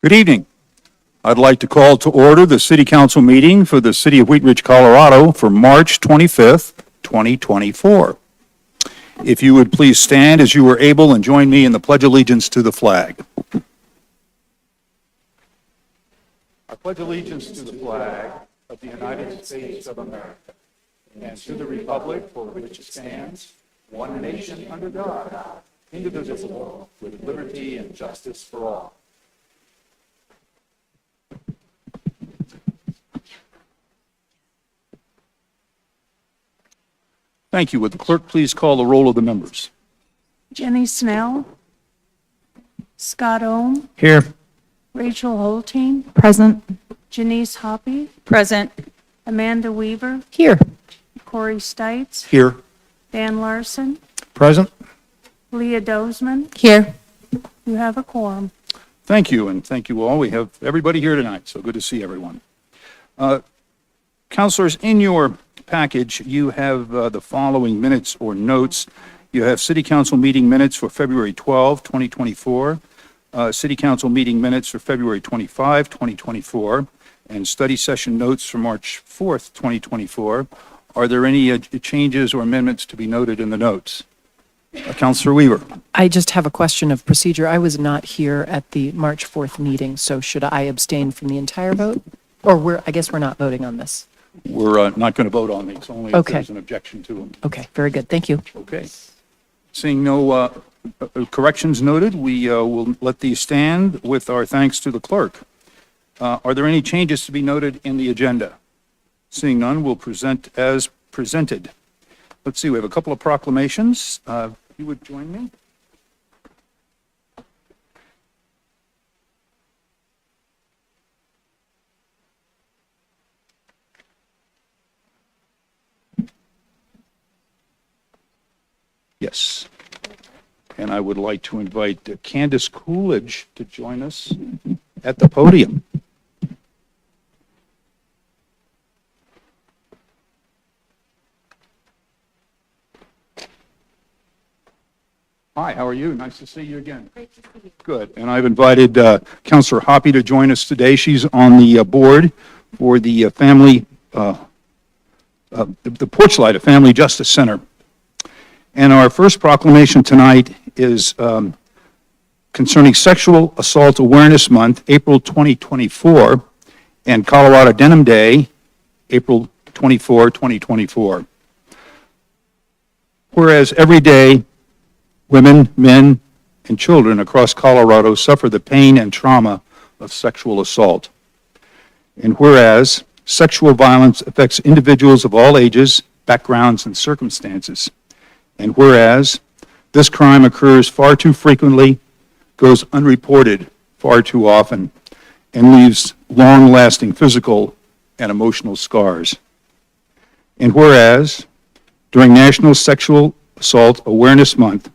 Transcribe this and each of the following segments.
Good evening. I'd like to call to order the City Council meeting for the City of Wheat Ridge, Colorado for March 25th, 2024. If you would please stand as you are able and join me in the Pledge of Allegiance to the flag. I pledge allegiance to the flag of the United States of America and to the republic for which it stands, one nation under God, indivisible, with liberty and justice for all. Thank you. Would the clerk please call the roll of the members? Jenny Snell, Scott Ohm, Here. Rachel Holteen, Present. Janice Hoppy, Present. Amanda Weaver, Here. Corey Stites, Here. Dan Larson, Present. Leah Dozeman. Here. You have a quorum. Thank you, and thank you all. We have everybody here tonight, so good to see everyone. Councilors, in your package, you have the following minutes or notes. You have City Council meeting minutes for February 12, 2024, City Council meeting minutes for February 25, 2024, and study session notes for March 4th, 2024. Are there any changes or amendments to be noted in the notes? Councilor Weaver. I just have a question of procedure. I was not here at the March 4th meeting, so should I abstain from the entire vote? Or I guess we're not voting on this. We're not going to vote on these, only if Okay. there's an objection to them. Okay, very good. Thank you. Okay. Seeing no corrections noted, we will let these stand with our thanks to the clerk. Are there any changes to be noted in the agenda? Seeing none, we'll present as presented. Let's see, we have a couple of proclamations. If you would join me. Yes. And I would like to invite Candace Coolidge to join us at the podium. Hi, how are you? Nice to see you again. Great to see you. Good. And I've invited Councilor Hoppy to join us today. She's on the board for the family, the Porchlight, a Family Justice Center. And our first proclamation tonight is concerning Sexual Assault Awareness Month, April 2024, and Colorado Denim Day, April 24, 2024. Whereas every day, women, men, and children across Colorado suffer the pain and trauma of sexual assault. And whereas sexual violence affects individuals of all ages, backgrounds, and circumstances. And whereas this crime occurs far too frequently, goes unreported far too often, and leaves long-lasting physical and emotional scars. And whereas during National Sexual Assault Awareness Month,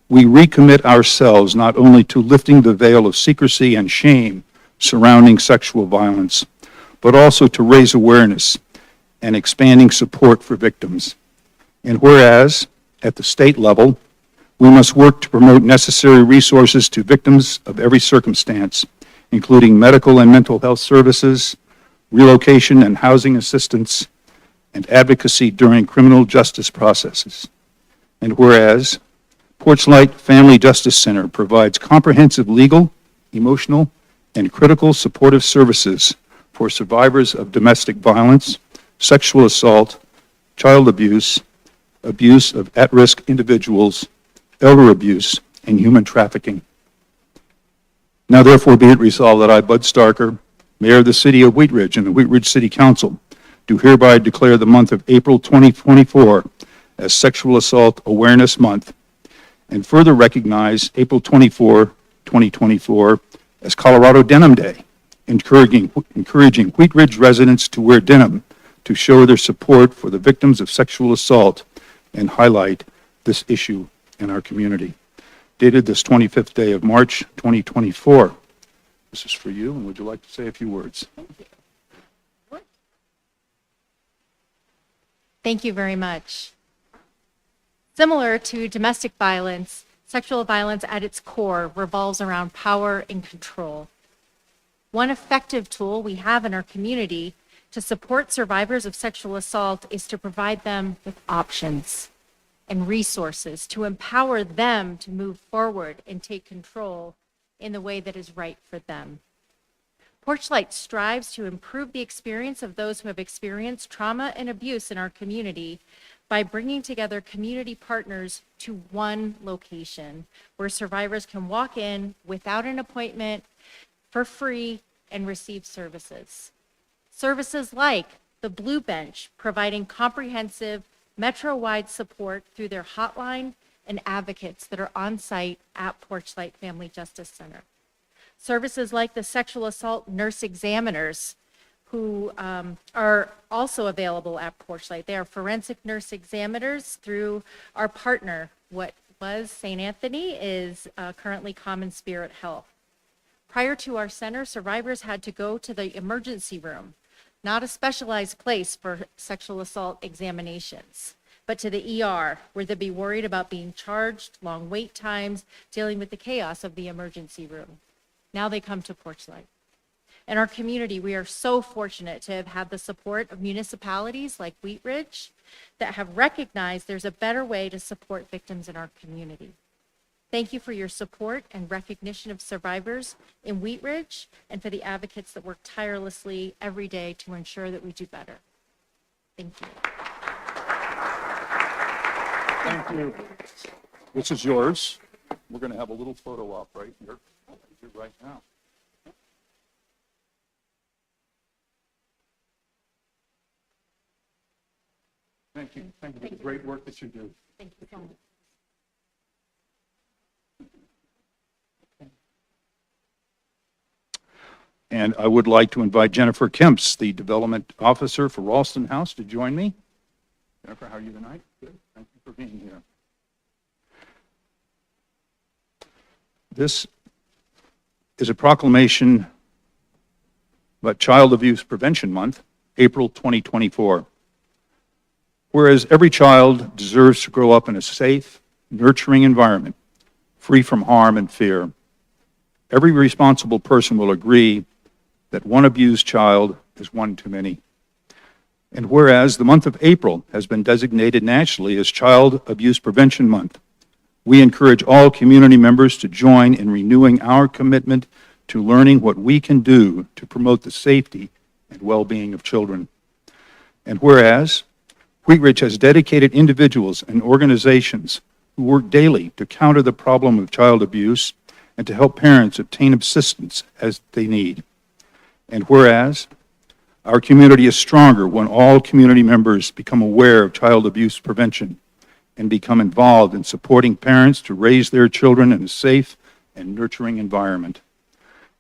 we recommit ourselves not only to lifting the veil of secrecy and shame surrounding sexual violence, but also to raise awareness and expanding support for victims. And whereas at the state level, we must work to promote necessary resources to victims of every circumstance, including medical and mental health services, relocation and housing assistance, and advocacy during criminal justice processes. And whereas Porchlight Family Justice Center provides comprehensive legal, emotional, and critical supportive services for survivors of domestic violence, sexual assault, child abuse, abuse of at-risk individuals, elder abuse, and human trafficking. Now therefore be it resolved that I, Bud Starker, Mayor of the City of Wheat Ridge and the Wheat Ridge City Council, do hereby declare the month of April 2024 as Sexual Assault Awareness Month, and further recognize April 24, 2024 as Colorado Denim Day, encouraging Wheat Ridge residents to wear denim to show their support for the victims of sexual assault and highlight this issue in our community. Dated this 25th day of March, 2024. This is for you, and would you like to say a few words? Thank you very much. Similar to domestic violence, sexual violence at its core revolves around power and control. One effective tool we have in our community to support survivors of sexual assault is to provide them with options and resources to empower them to move forward and take control in the way that is right for them. Porchlight strives to improve the experience of those who have experienced trauma and abuse in our community by bringing together community partners to one location where survivors can walk in without an appointment for free and receive services. Services like the Blue Bench, providing comprehensive metro-wide support through their hotline and advocates that are on site at Porchlight Family Justice Center. Services like the sexual assault nurse examiners who are also available at Porchlight. They are forensic nurse examiners through our partner. What was St. Anthony is currently Common Spirit Health. Prior to our center, survivors had to go to the emergency room, not a specialized place for sexual assault examinations, but to the ER, where they'd be worried about being charged, long wait times, dealing with the chaos of the emergency room. Now they come to Porchlight. In our community, we are so fortunate to have had the support of municipalities like Wheat Ridge that have recognized there's a better way to support victims in our community. Thank you for your support and recognition of survivors in Wheat Ridge and for the advocates that work tirelessly every day to ensure that we do better. Thank you. Thank you. This is yours. We're going to have a little photo op right here, right now. Thank you. Thank you for the great work that you do. Thank you so much. And I would like to invite Jennifer Kemps, the Development Officer for Ralston House, to join me. Jennifer, how are you tonight? Good. Thank you for being here. This is a proclamation about Child Abuse Prevention Month, April 2024. Whereas every child deserves to grow up in a safe, nurturing environment, free from harm and fear. Every responsible person will agree that one abused child is one too many. And whereas the month of April has been designated nationally as Child Abuse Prevention Month, we encourage all community members to join in renewing our commitment to learning what we can do to promote the safety and well-being of children. And whereas Wheat Ridge has dedicated individuals and organizations who work daily to counter the problem of child abuse and to help parents obtain assistance as they need. And whereas our community is stronger when all community members become aware of child abuse prevention and become involved in supporting parents to raise their children in a safe and nurturing environment.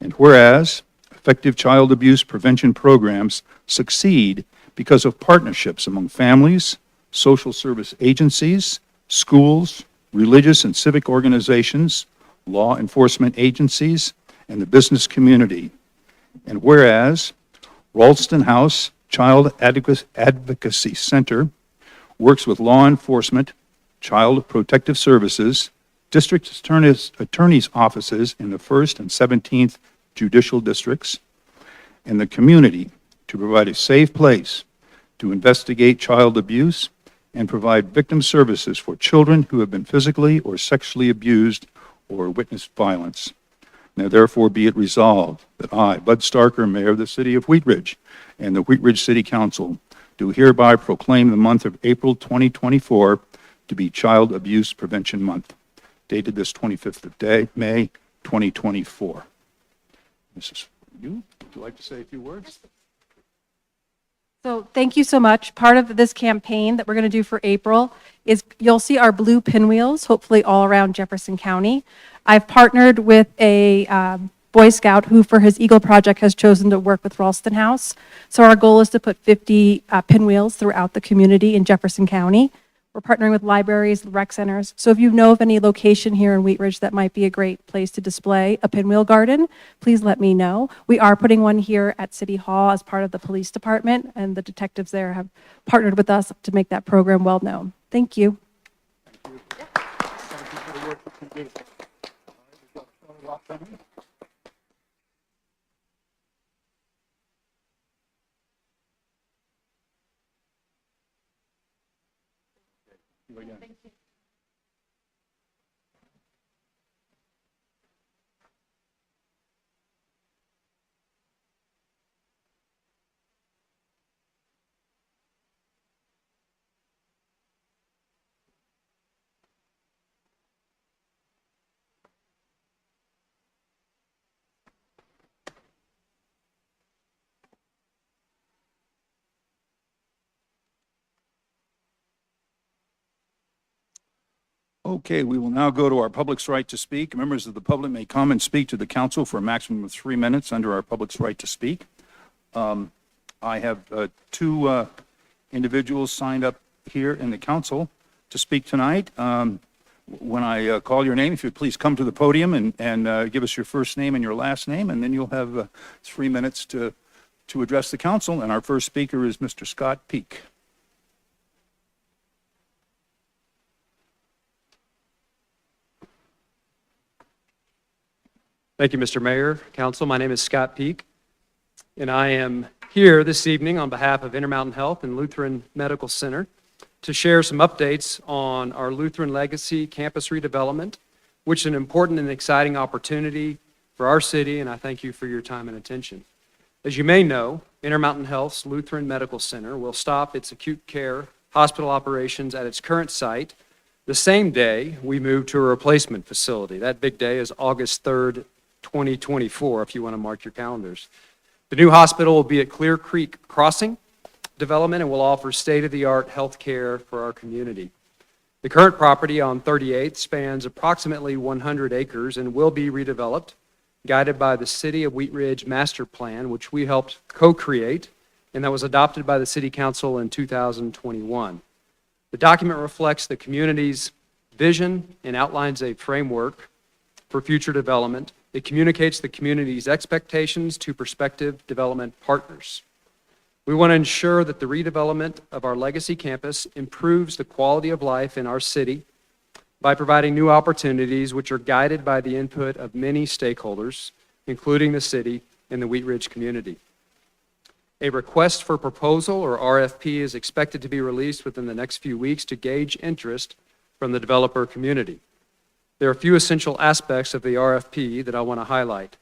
And whereas effective child abuse prevention programs succeed because of partnerships among families, social service agencies, schools, religious and civic organizations, law enforcement agencies, and the business community. And whereas Ralston House Child Advocacy Center works with law enforcement, child protective services, district attorneys' offices in the 1st and 17th judicial districts, and the community to provide a safe place to investigate child abuse and provide victim services for children who have been physically or sexually abused or witnessed violence. Now therefore be it resolved that I, Bud Starker, Mayor of the City of Wheat Ridge, and the Wheat Ridge City Council do hereby proclaim the month of April 2024 to be Child Abuse Prevention Month, dated this 25th of May 2024. This is for you. Would you like to say a few words? So thank you so much. Part of this campaign that we're going to do for April is you'll see our blue pinwheels, hopefully all around Jefferson County. I've partnered with a Boy Scout who, for his Eagle Project, has chosen to work with Ralston House. So our goal is to put 50 pinwheels throughout the community in Jefferson County. We're partnering with libraries, rec centers. So if you know of any location here in Wheat Ridge that might be a great place to display a pinwheel garden, please let me know. We are putting one here at City Hall as part of the police department, and the detectives there have partnered with us to make that program well known. Thank you. Okay, we will now go to our public's right to speak. Members of the public may come and speak to the council for a maximum of 3 minutes under our public's right to speak. I have two individuals signed up here in the council to speak tonight. When I call your name, if you'd please come to the podium and give us your first name and your last name, and then you'll have 3 minutes to address the council. And our first speaker is Mr. Scott Peak. Thank you, Mr. Mayor, Council. My name is Scott Peak, and I am here this evening on behalf of Intermountain Health and Lutheran Medical Center to share some updates on our Lutheran Legacy campus redevelopment, which is an important and exciting opportunity for our city, and I thank you for your time and attention. As you may know, Intermountain Health's Lutheran Medical Center will stop its acute care hospital operations at its current site the same day we move to a replacement facility. That big day is August 3rd, 2024, if you want to mark your calendars. The new hospital will be at Clear Creek Crossing development and will offer state-of-the-art health care for our community. The current property on 38th spans approximately 100 acres and will be redeveloped, guided by the City of Wheat Ridge Master Plan, which we helped co-create, and that was adopted by the City Council in 2021. The document reflects the community's vision and outlines a framework for future development. It communicates the community's expectations to prospective development partners. We want to ensure that the redevelopment of our legacy campus improves the quality of life in our city by providing new opportunities which are guided by the input of many stakeholders, including the city and the Wheat Ridge community. A request for proposal, or RFP, is expected to be released within the next few weeks to gauge interest from the developer community. There are a few essential aspects of the RFP that I want to highlight.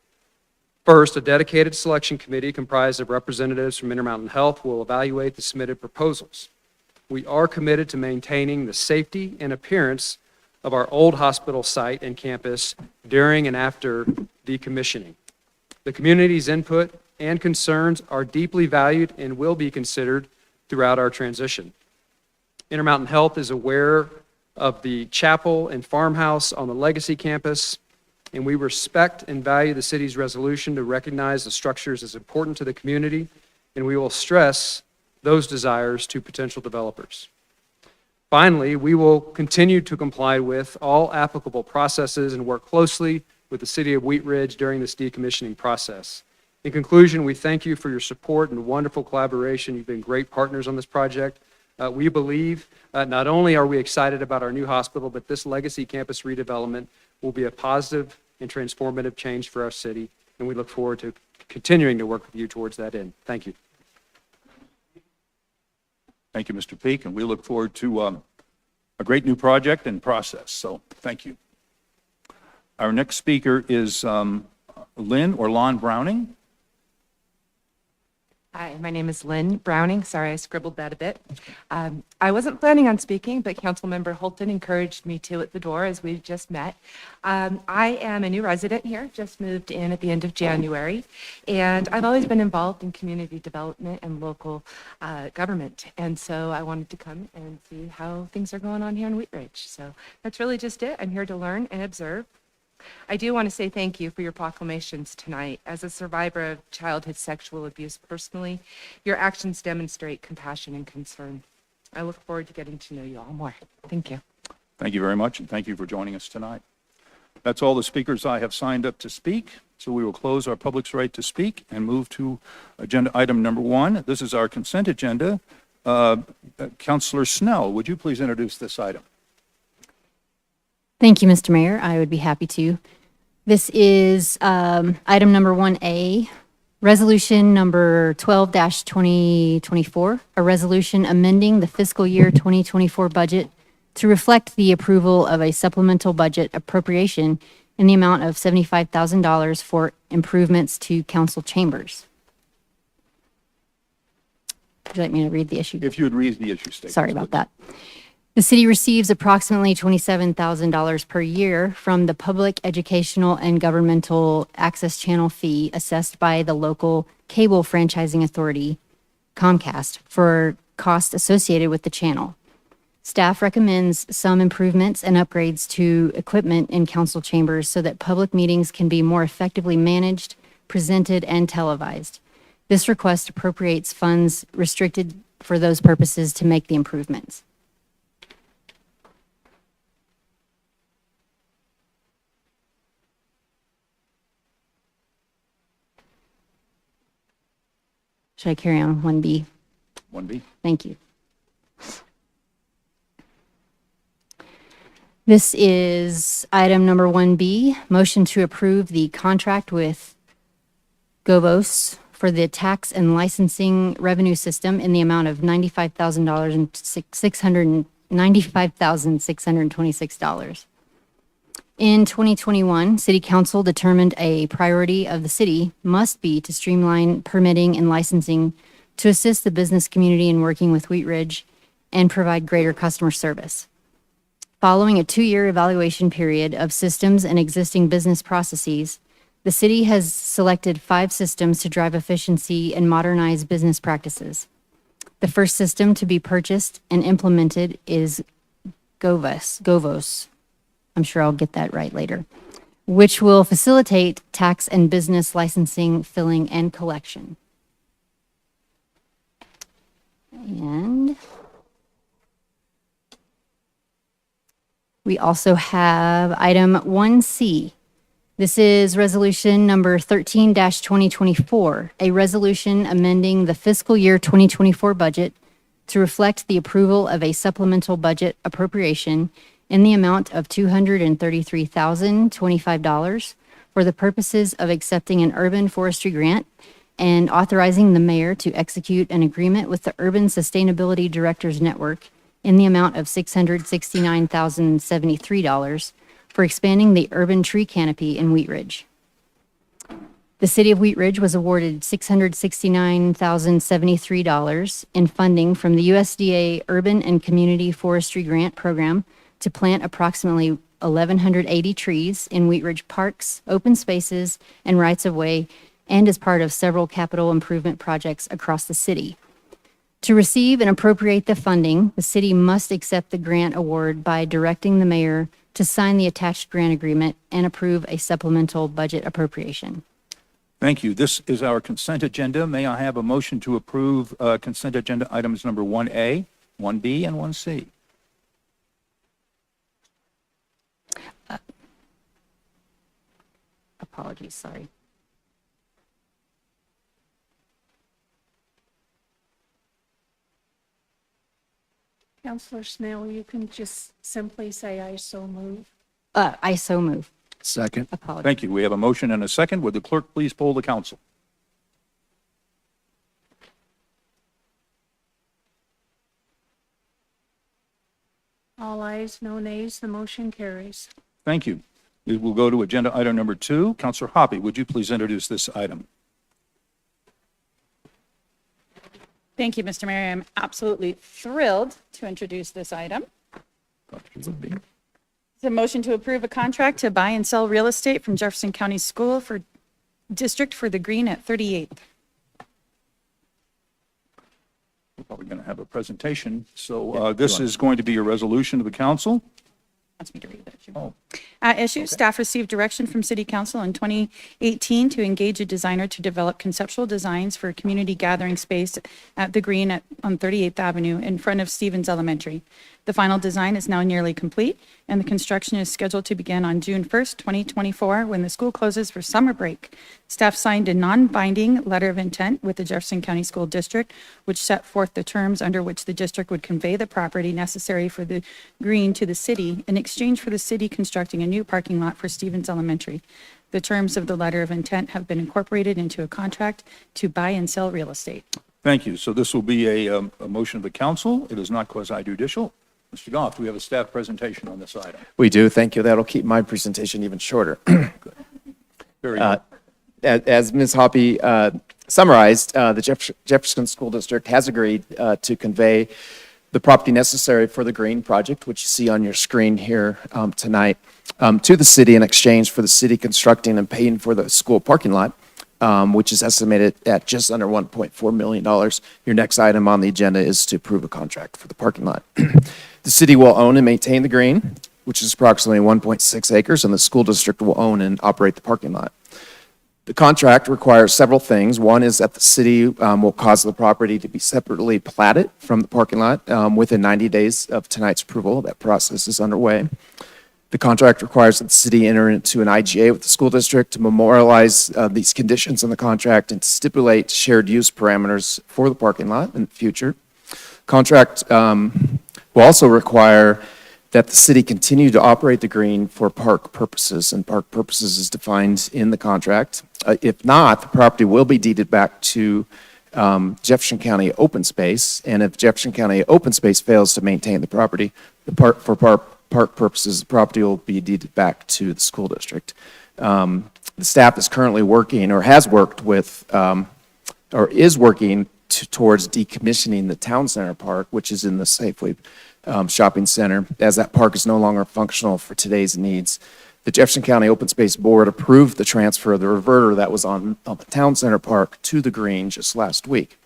First, a dedicated selection committee comprised of representatives from Intermountain Health will evaluate the submitted proposals. We are committed to maintaining the safety and appearance of our old hospital site and campus during and after decommissioning. The community's input and concerns are deeply valued and will be considered throughout our transition. Intermountain Health is aware of the chapel and farmhouse on the Legacy campus, and we respect and value the city's resolution to recognize the structures as important to the community, and we will stress those desires to potential developers. Finally, we will continue to comply with all applicable processes and work closely with the City of Wheat Ridge during this decommissioning process. In conclusion, we thank you for your support and wonderful collaboration. You've been great partners on this project. We believe not only are we excited about our new hospital, but this legacy campus redevelopment will be a positive and transformative change for our city, and we look forward to continuing to work with you towards that end. Thank you. Thank you, Mr. Peak, and we look forward to a great new project and process, so thank you. Our next speaker is Lynn or Lon Browning. Hi, my name is Lynn Browning. Sorry, I scribbled that a bit. I wasn't planning on speaking, but Councilmember Holton encouraged me to at the door as we just met. I am a new resident here, just moved in at the end of January, and I've always been involved in community development and local government. And so I wanted to come and see how things are going on here in Wheat Ridge. So that's really just it. I'm here to learn and observe. I do want to say thank you for your proclamations tonight. As a survivor of childhood sexual abuse personally, your actions demonstrate compassion and concern. I look forward to getting to know you all more. Thank you. Thank you very much, and thank you for joining us tonight. That's all the speakers I have signed up to speak, so we will close our public's right to speak and move to agenda item number 1. This is our consent agenda. Councilor Snell, would you please introduce this item? Thank you, Mr. Mayor. I would be happy to. This is item number 1A, resolution number 12-2024, a resolution amending the fiscal year 2024 budget to reflect the approval of a supplemental budget appropriation in the amount of $75,000 for improvements to council chambers. Would you like me to read the issue? If you would read the issue statement. Sorry about that. The city receives approximately $27,000 per year from the Public Educational and Governmental Access Channel fee assessed by the local cable franchising authority, Comcast, for costs associated with the channel. Staff recommends some improvements and upgrades to equipment in council chambers so that public meetings can be more effectively managed, presented, and televised. This request appropriates funds restricted for those purposes to make the improvements. Should I carry on 1B? 1B. Thank you. This is item number 1B, motion to approve the contract with Govos for the tax and licensing revenue system in the amount of $95,000 and $95,626. In 2021, City Council determined a priority of the city must be to streamline permitting and licensing to assist the business community in working with Wheat Ridge and provide greater customer service. Following a 2-year evaluation period of systems and existing business processes, the city has selected 5 systems to drive efficiency and modernize business practices. The first system to be purchased and implemented is Govos. I'm sure I'll get that right later, which will facilitate tax and business licensing, filling, and collection. And we also have item 1C. This is resolution number 13-2024, a resolution amending the fiscal year 2024 budget to reflect the approval of a supplemental budget appropriation in the amount of $233,025 for the purposes of accepting an urban forestry grant and authorizing the mayor to execute an agreement with the Urban Sustainability Directors Network in the amount of $669,073 for expanding the urban tree canopy in Wheat Ridge. The city of Wheat Ridge was awarded $669,073 in funding from the USDA Urban and Community Forestry Grant Program to plant approximately 1,180 trees in Wheat Ridge parks, open spaces, and rights-of-way, and as part of several capital improvement projects across the city. To receive and appropriate the funding, the city must accept the grant award by directing the mayor to sign the attached grant agreement and approve a supplemental budget appropriation. Thank you. This is our consent agenda. May I have a motion to approve consent agenda items number 1A, 1B, and 1C? Apologies, sorry. Counselor Snell, you can just simply say, "I so move." I so move. Second. Apologies. Thank you. We have a motion and a second. Would the clerk please poll the council? All ayes, no nays, the motion carries. Thank you. We will go to agenda item number 2. Counselor Hoppy, would you please introduce this item? Thank you, Mr. Mayor. I'm absolutely thrilled to introduce this item. It's a motion to approve a contract to buy and sell real estate from Jefferson County School for District for the Green at 38th. We're probably going to have a presentation. So this is going to be a resolution of the council. Wants me to read that. Oh. Issue, staff received direction from City Council in 2018 to engage a designer to develop conceptual designs for a community gathering space at the Green on 38th Avenue in front of Stevens Elementary. The final design is now nearly complete, and the construction is scheduled to begin on June 1st, 2024, when the school closes for summer break. Staff signed a non-binding letter of intent with the Jefferson County School District, which set forth the terms under which the district would convey the property necessary for the Green to the city in exchange for the city constructing a new parking lot for Stevens Elementary. The terms of the letter of intent have been incorporated into a contract to buy and sell real estate. Thank you. So this will be a motion of the council. It is not quasi-judicial. Mr. Goff, do we have a staff presentation on this item? We do. Thank you. That'll keep my presentation even shorter. Very good. As Ms. Hoppy summarized, the Jefferson School District has agreed to convey the property necessary for the Green project, which you see on your screen here tonight, to the city in exchange for the city constructing and paying for the school parking lot. which is estimated at just under $1.4 million. Your next item on the agenda is to approve a contract for the parking lot. The city will own and maintain the green, which is approximately 1.6 acres, and the school district will own and operate the parking lot. The contract requires several things. One is that the city will cause the property to be separately platted from the parking lot within 90 days of tonight's approval. That process is underway. The contract requires that the city enter into an IGA with the school district to memorialize these conditions in the contract and to stipulate shared use parameters for the parking lot in the future. Contract will also require that the city continue to operate the green for park purposes, and park purposes is defined in the contract. If not, the property will be deeded back to Jefferson County Open Space, and if Jefferson County Open Space fails to maintain the property, for park purposes, the property will be deeded back to the school district. The staff is currently working, or has worked with, or is working towards decommissioning the Town Center Park, which is in the Safeway shopping center, as that park is no longer functional for today's needs. The Jefferson County Open Space Board approved the transfer of the reverter that was on the Town Center Park to the green just last week.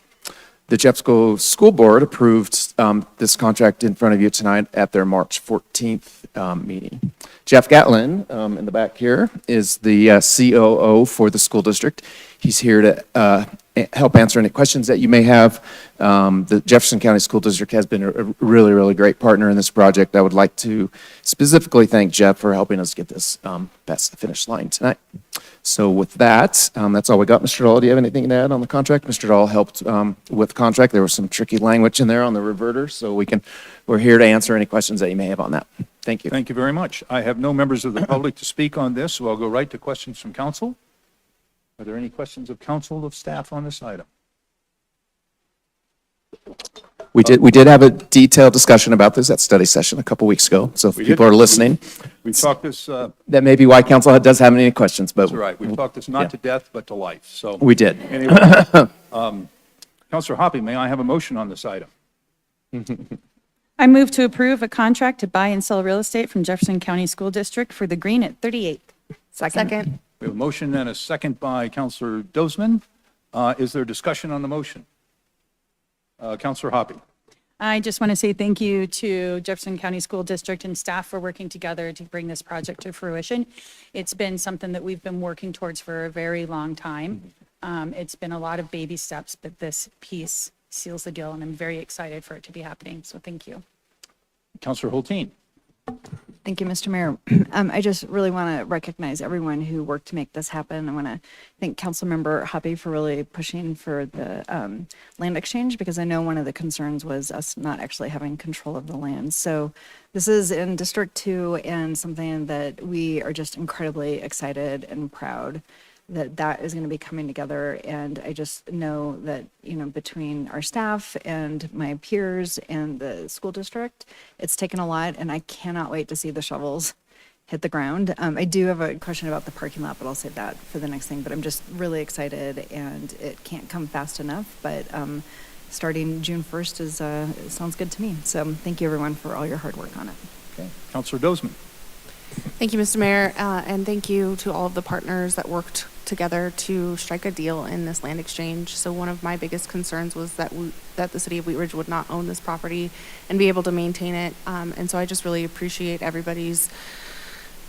The Jeffco School Board approved this contract in front of you tonight at their March 14th meeting. Jeff Gatlin, in the back here, is the COO for the school district. He's here to help answer any questions that you may have. The Jefferson County School District has been a really, really great partner in this project. I would like to specifically thank Jeff for helping us get this past the finish line tonight. So with that, that's all we got. Mr. Dahl, do you have anything to add on the contract? Mr. Dahl helped with the contract. There was some tricky language in there on the reverter, so we're here to answer any questions that you may have on that. Thank you. Thank you very much. I have no members of the public to speak on this, so I'll go right to questions from council. Are there any questions of council of staff on this item? We did have a detailed discussion about this at study session a couple weeks ago, so if We people did. are listening, We talked this, that's that may be why council does have any questions, but all right, we talked this not to death, but to life, so. we did. Anyway, Counselor Hoppy, may I have a motion on this item? I move to approve a contract to buy and sell real estate from Jefferson County School District for the green at 38th. Second. We have a motion and a second by Counselor Dozman. Is there discussion on the motion? Counselor Hoppy. I just want to say thank you to Jefferson County School District and staff for working together to bring this project to fruition. It's been something that we've been working towards for a very long time. It's been a lot of baby steps, but this piece seals the deal, and I'm very excited for it to be happening. So thank you. Counselor Hulteen. Thank you, Mr. Mayor. I just really want to recognize everyone who worked to make this happen. I want to thank Councilmember Hoppy for really pushing for the land exchange, because I know one of the concerns was us not actually having control of the land. So this is in District 2 and something that we are just incredibly excited and proud that is going to be coming together. And I just know that, between our staff and my peers and the school district, it's taken a lot, and I cannot wait to see the shovels hit the ground. I do have a question about the parking lot, but I'll save that for the next thing. But I'm just really excited, and it can't come fast enough. But starting June 1st sounds good to me. So thank you, everyone, for all your hard work on it. Okay. Counselor Dozman. Thank you, Mr. Mayor, and thank you to all of the partners that worked together to strike a deal in this land exchange. So one of my biggest concerns was that the city of Wheat Ridge would not own this property and be able to maintain it. And so I just really appreciate everybody's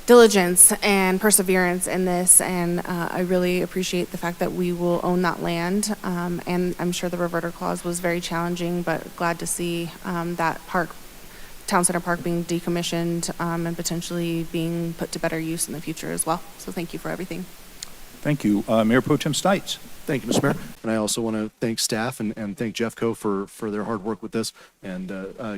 diligence and perseverance in this, and I really appreciate the fact that we will own that land. And I'm sure the reverter clause was very challenging, but glad to see that Town Center Park being decommissioned and potentially being put to better use in the future as well. So thank you for everything. Thank you. Mayor Pro Tem Stites. Thank you, Mr. Mayor. And I also want to thank staff and thank Jeffco for their hard work with this, and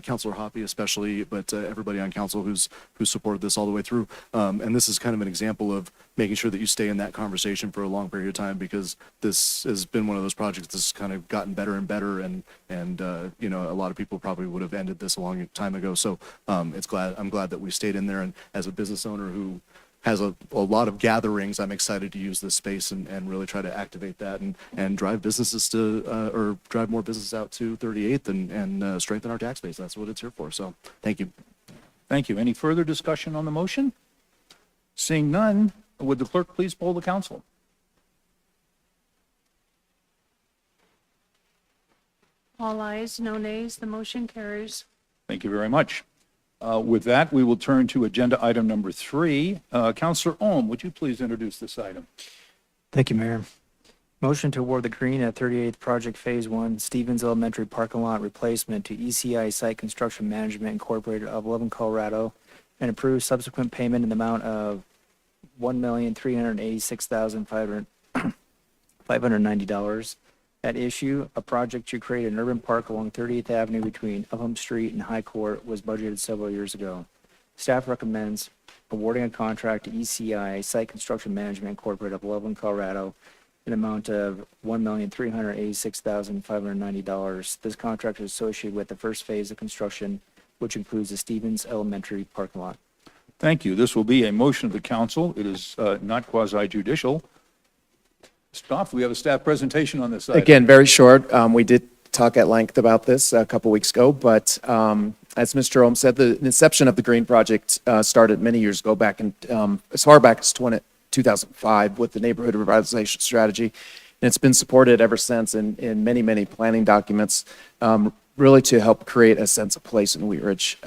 Councilor Hoppy especially, but everybody on council who's supported this all the way through. And this is kind of an example of making sure that you stay in that conversation for a long period of time, because this has been one of those projects that's kind of gotten better and better, and a lot of people probably would have ended this a long time ago. So I'm glad that we stayed in there, and as a business owner who has a lot of gatherings, I'm excited to use this space and really try to activate that and drive businesses or drive more business out to 38th and strengthen our tax base. That's what it's here for. So thank you. Thank you. Any further discussion on the motion? Seeing none, would the clerk please poll the council? All ayes, no nays, the motion carries. Thank you very much. With that, we will turn to agenda item number 3. Counselor Ohm, would you please introduce this item? Thank you, Mayor. Motion to award the green at 38th Project Phase 1 Stevens Elementary Parking Lot Replacement to ECI Site Construction Management Incorporated of Loveland, Colorado, and approve subsequent payment in the amount of $1,386,590 at issue. A project to create an urban park along 38th Avenue between Upham Street and High Court was budgeted several years ago. Staff recommends awarding a contract to ECI Site Construction Management Incorporated of Loveland, Colorado, an amount of $1,386,590. This contract is associated with the first phase of construction, which includes the Stevens Elementary parking lot. Thank you. This will be a motion of the council. It is not quasi-judicial. Stoff, we have a staff presentation on this item. Again, very short. We did talk at length about this a couple weeks ago, but as Mr. Ohm said, the inception of the Green Project started many years ago, back in as far back as 2005 with the Neighborhood Revitalization Strategy. And it's been supported ever since in many, many planning documents, really to help create a sense of place in Wheat Ridge.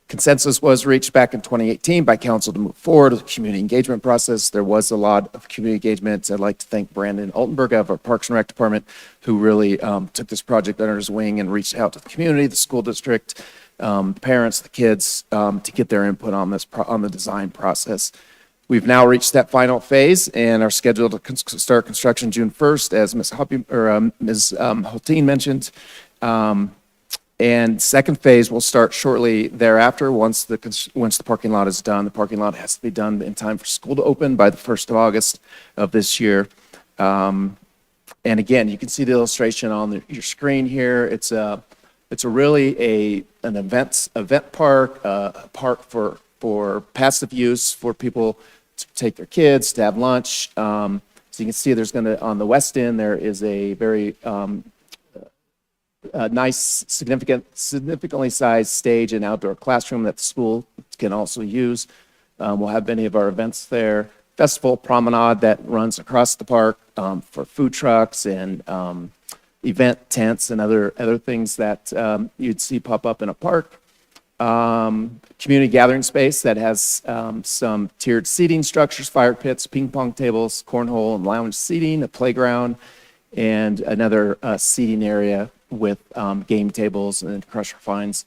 Consensus was reached back in 2018 by council to move forward with the community engagement process. There was a lot of community engagement. I'd like to thank Brandon Altenberg of our Parks and Rec Department, who really took this project under his wing and reached out to the community, the school district, parents, the kids, to get their input on this, on the design process. We've now reached that final phase and are scheduled to start construction June 1st, as Ms. Hulteen mentioned. And second phase will start shortly thereafter. Once the parking lot is done, the parking lot has to be done in time for school to open by the 1st of August of this year. And again, you can see the illustration on your screen here. It's really an event park, a park for passive use for people to take their kids, to have lunch. So you can see on the west end, there is a very nice, significantly sized stage and outdoor classroom that the school can also use. We'll have many of our events there. Festival promenade that runs across the park for food trucks and event tents and other things that you'd see pop up in a park. Community gathering space that has some tiered seating structures, fire pits, ping pong tables, cornhole and lounge seating, a playground, and another seating area with game tables and crusher fines.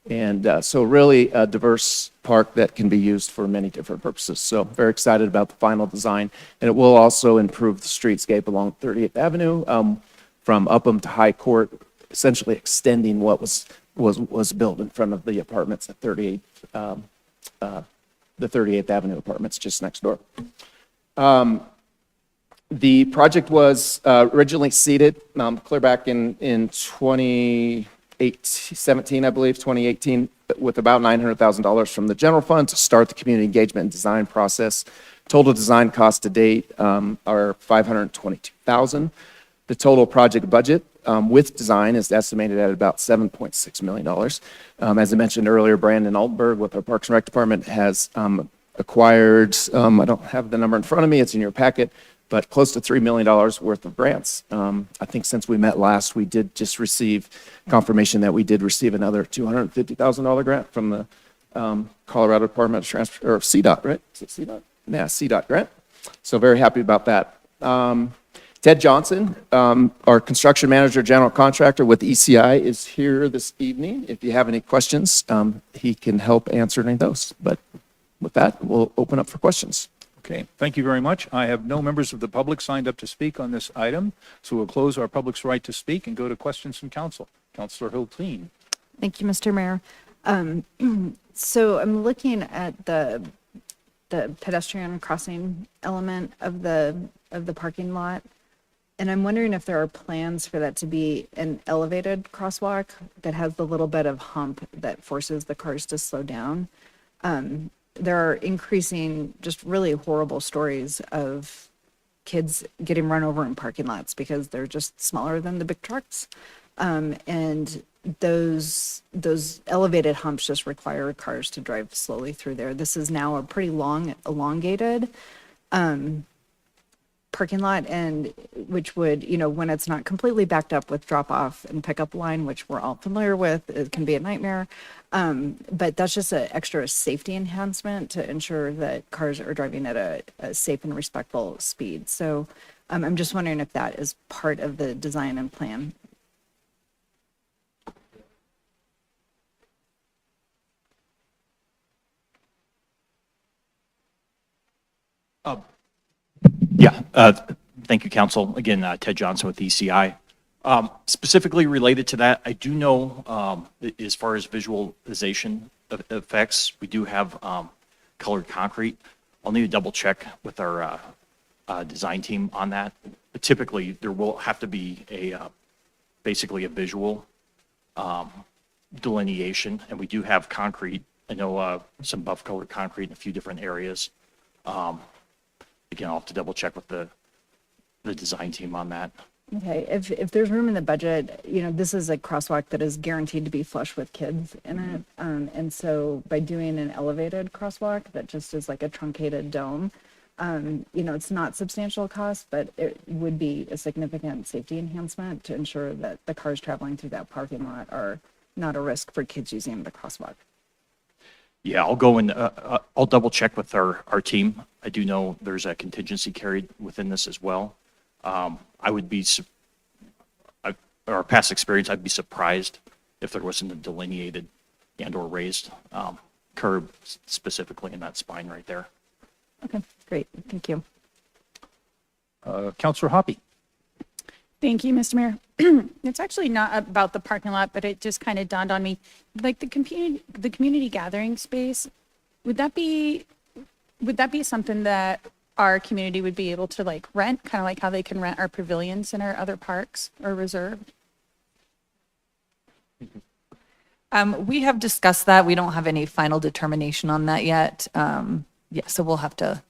And so really a diverse park that can be used for many different purposes. So very excited about the final design. And it will also improve the streetscape along 38th Avenue from Upham to High Court, essentially extending what was built in front of the apartments at the 38th Avenue apartments just next door. The project was originally seeded clear back in 2017, I believe, 2018, with about $900,000 from the general fund to start the community engagement and design process. Total design costs to date are $522,000. The total project budget with design is estimated at about $7.6 million. As I mentioned earlier, Brandon Altenberg with our Parks and Rec Department has acquired, I don't have the number in front of me, it's in your packet, but close to $3 million worth of grants. I think since we met last, we did just receive confirmation that we did receive another $250,000 grant from the Colorado Department of Transport, or CDOT, right? Is it CDOT? Yeah, CDOT grant. So very happy about that. Ted Johnson, our construction manager, general contractor with ECI, is here this evening. If you have any questions, he can help answer any of those. But with that, we'll open up for questions. Okay, thank you very much. I have no members of the public signed up to speak on this item, so we'll close our public's right to speak and go to questions from council. Councilor Hulteen. Thank you, Mr. Mayor. So I'm looking at the pedestrian crossing element of the parking lot, and I'm wondering if there are plans for that to be an elevated crosswalk that has the little bit of hump that forces the cars to slow down. There are increasing, just really horrible stories of kids getting run over in parking lots because they're just smaller than the big trucks. And those elevated humps just require cars to drive slowly through there. This is now a pretty long, elongated parking lot, and which would, when it's not completely backed up with drop off and pickup line, which we're all familiar with, it can be a nightmare. But that's just an extra safety enhancement to ensure that cars are driving at a safe and respectful speed. So I'm just wondering if that is part of the design and plan. Yeah, thank you, council. Again, Ted Johnson with ECI. Specifically related to that, I do know, as far as visualization of effects, we do have colored concrete. I'll need to double check with our design team on that. But typically, there will have to be basically a visual delineation, and we do have concrete. I know some buff colored concrete in a few different areas. Again, I'll have to double check with the design team on that. Okay, if there's room in the budget, this is a crosswalk that is guaranteed to be flush with kids in it. And so by doing an elevated crosswalk that just is like a truncated dome, it's not substantial cost, but it would be a significant safety enhancement to ensure that the cars traveling through that parking lot are not a risk for kids using the crosswalk. Yeah, I'll go and I'll double check with our team. I do know there's a contingency carried within this as well. I would be, our past experience, I'd be surprised if there wasn't a delineated and or raised curb specifically in that spine right there. Okay, great. Thank you. Counselor Hoppy. Thank you, Mr. Mayor. It's actually not about the parking lot, but it just kind of dawned on me, like the community gathering space, would that be something that our community would be able to like rent, kind of like how they can rent our pavilions in our other parks or reserved? We have discussed that. We don't have any final determination on that yet. Yeah, so we'll have to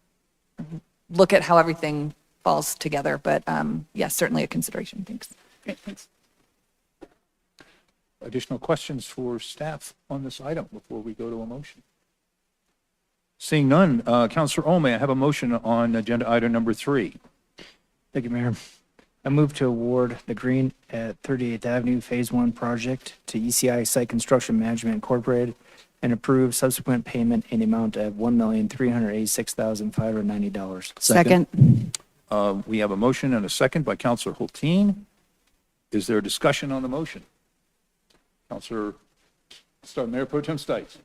look at how everything falls together, but yes, certainly a consideration. Thanks. Great, thanks. Additional questions for staff on this item before we go to a motion? Seeing none, Counselor O, may I have a motion on agenda item number 3? Thank you, Mayor. I move to award the Green at 38th Avenue Phase 1 project to ECI Site Construction Management Incorporated and approve subsequent payment in the amount of $1,386,590. Second. We have a motion and a second by Counselor Hulteen. Is there a discussion on the motion? Counselor, Mayor Pro Tem Stites.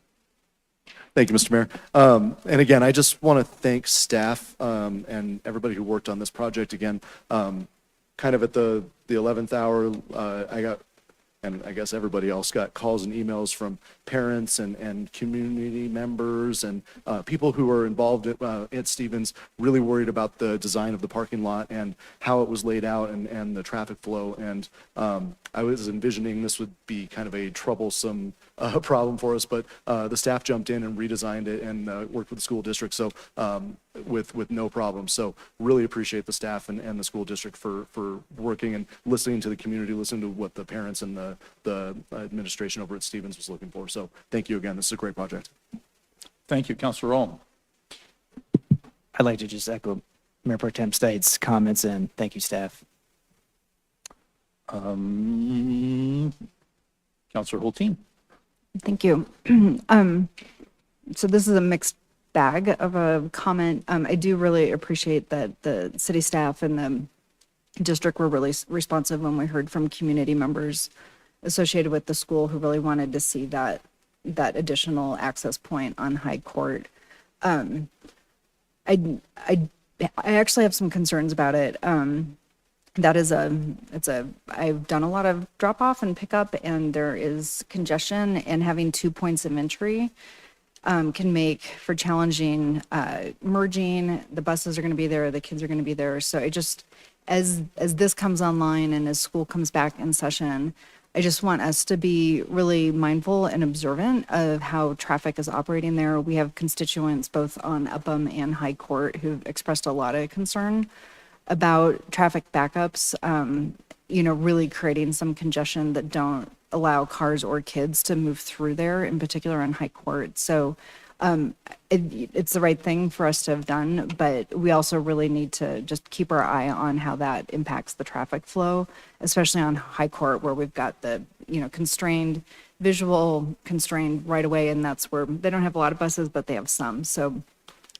Thank you, Mr. Mayor. And again, I just want to thank staff and everybody who worked on this project. Again, kind of at the 11th hour, I got, and I guess everybody else got calls and emails from parents and community members and people who were involved at Stevens, really worried about the design of the parking lot and how it was laid out and the traffic flow. And I was envisioning this would be kind of a troublesome problem for us, but the staff jumped in and redesigned it and worked with the school district, so with no problem. So really appreciate the staff and the school district for working and listening to the community, listening to what the parents and the administration over at Stevens was looking for. So thank you again. This is a great project. Thank you, Counselor Ohm. I'd like to just echo Mayor Pro Tem Stites' comments and thank you, staff. Counselor Hulteen. Thank you. So this is a mixed bag of a comment. I do really appreciate that the city staff and the district were really responsive when we heard from community members associated with the school who really wanted to see that additional access point on High Court. I actually have some concerns about it. I've done a lot of drop off and pickup, and there is congestion, and having 2 points of entry can make for challenging merging. The buses are going to be there, the kids are going to be there. So as this comes online and as school comes back in session, I just want us to be really mindful and observant of how traffic is operating there. We have constituents both on Upham and High Court who've expressed a lot of concern about traffic backups, really creating some congestion that don't allow cars or kids to move through there, in particular on High Court. So It's the right thing for us to have done, but we also really need to just keep our eye on how that impacts the traffic flow, especially on High Court where we've got the, constrained, visual constrained right away, and that's where they don't have a lot of buses, but they have some. So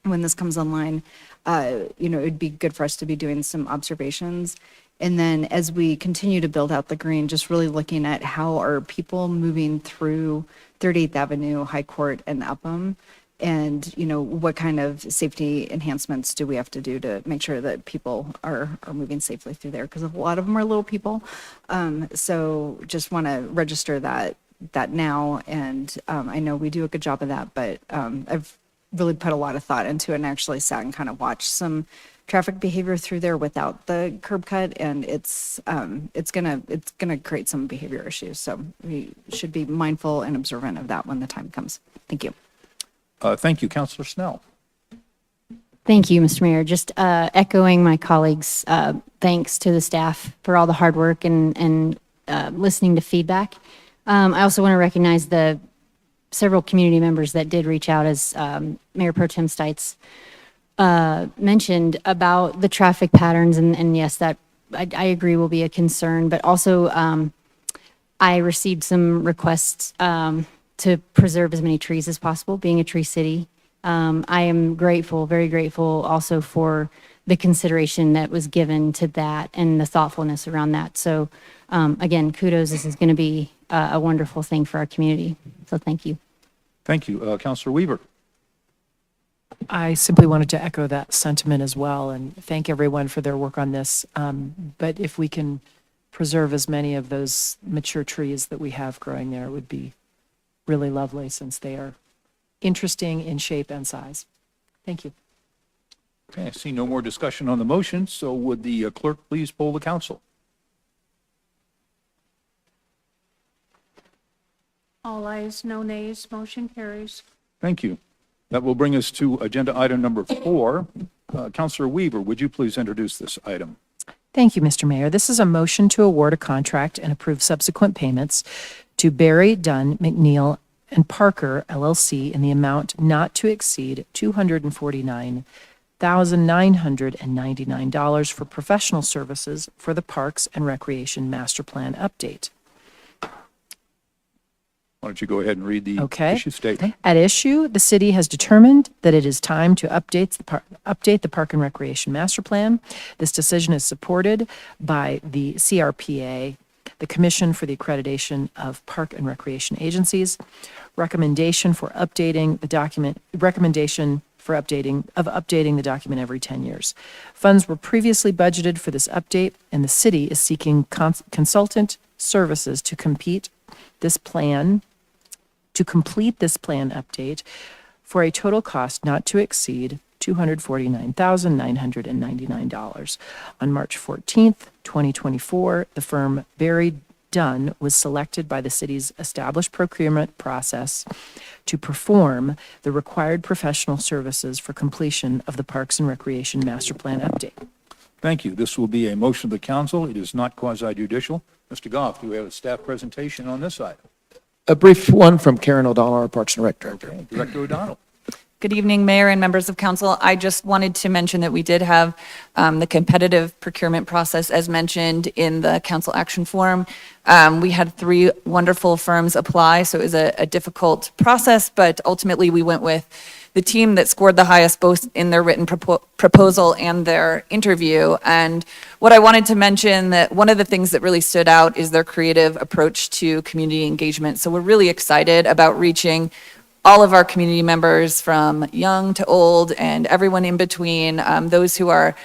when this comes online, it'd be good for us to be doing some observations. And then as we continue to build out the green, just really looking at how are people moving through 38th Avenue, High Court, and Upham, and, what kind of safety enhancements do we have to do to make sure that people are moving safely through there? Because a lot of them are little people. So just want to register that now. And I know we do a good job of that, but I've really put a lot of thought into it and actually sat and kind of watched some traffic behavior through there without the curb cut, and it's gonna create some behavior issues. So we should be mindful and observant of that when the time comes. Thank you. Thank you, Councilor Snell. Thank you, Mr. Mayor. Just echoing my colleagues, thanks to the staff for all the hard work and listening to feedback. I also want to recognize the several community members that did reach out, as Mayor Pro Tem Stites mentioned, about the traffic patterns. And yes, that I agree will be a concern, but also I received some requests to preserve as many trees as possible, being a tree city. I am grateful, very grateful also for the consideration that was given to that and the thoughtfulness around that. So again, kudos. This is going to be a wonderful thing for our community. So thank you. Thank you. Councilor Weaver. I simply wanted to echo that sentiment as well and thank everyone for their work on this. But if we can preserve as many of those mature trees that we have growing there, it would be really lovely, since they are interesting in shape and size. Thank you. Okay, I see no more discussion on the motion, so would the clerk please poll the council? All ayes, no nays, motion carries. Thank you. That will bring us to agenda item number 4. Councilor Weaver, would you please introduce this item? Thank you, Mr. Mayor. This is a motion to award a contract and approve subsequent payments to Barry, Dunn, McNeil, and Parker, LLC, in the amount not to exceed $249,999 for professional services for the Parks and Recreation Master Plan update. Why don't you go ahead and read the Okay. issue statement? At issue, the city has determined that it is time to update the Park and Recreation Master Plan. This decision is supported by the CRPA, the Commission for the Accreditation of Park and Recreation Agencies, recommendation for updating the document every 10 years. Funds were previously budgeted for this update, and the city is seeking consultant services to complete this plan update for a total cost not to exceed $249,999. On March 14th, 2024, the firm Barry Dunn was selected by the city's established procurement process to perform the required professional services for completion of the Parks and Recreation Master Plan update. Thank you. This will be a motion of the council. It is not quasi-judicial. Mr. Goff, do we have a staff presentation on this item? A brief one from Karen O'Donnell, our Parks and Rec Director. Okay. Director O'Donnell. Good evening, Mayor and members of council. I just wanted to mention that we did have the competitive procurement process, as mentioned in the council action form. We had 3 wonderful firms apply, so it was a difficult process, but ultimately we went with the team that scored the highest both in their written proposal and their interview. And what I wanted to mention, that one of the things that really stood out is their creative approach to community engagement. So we're really excited about reaching all of our community members, from young to old and everyone in between, those who are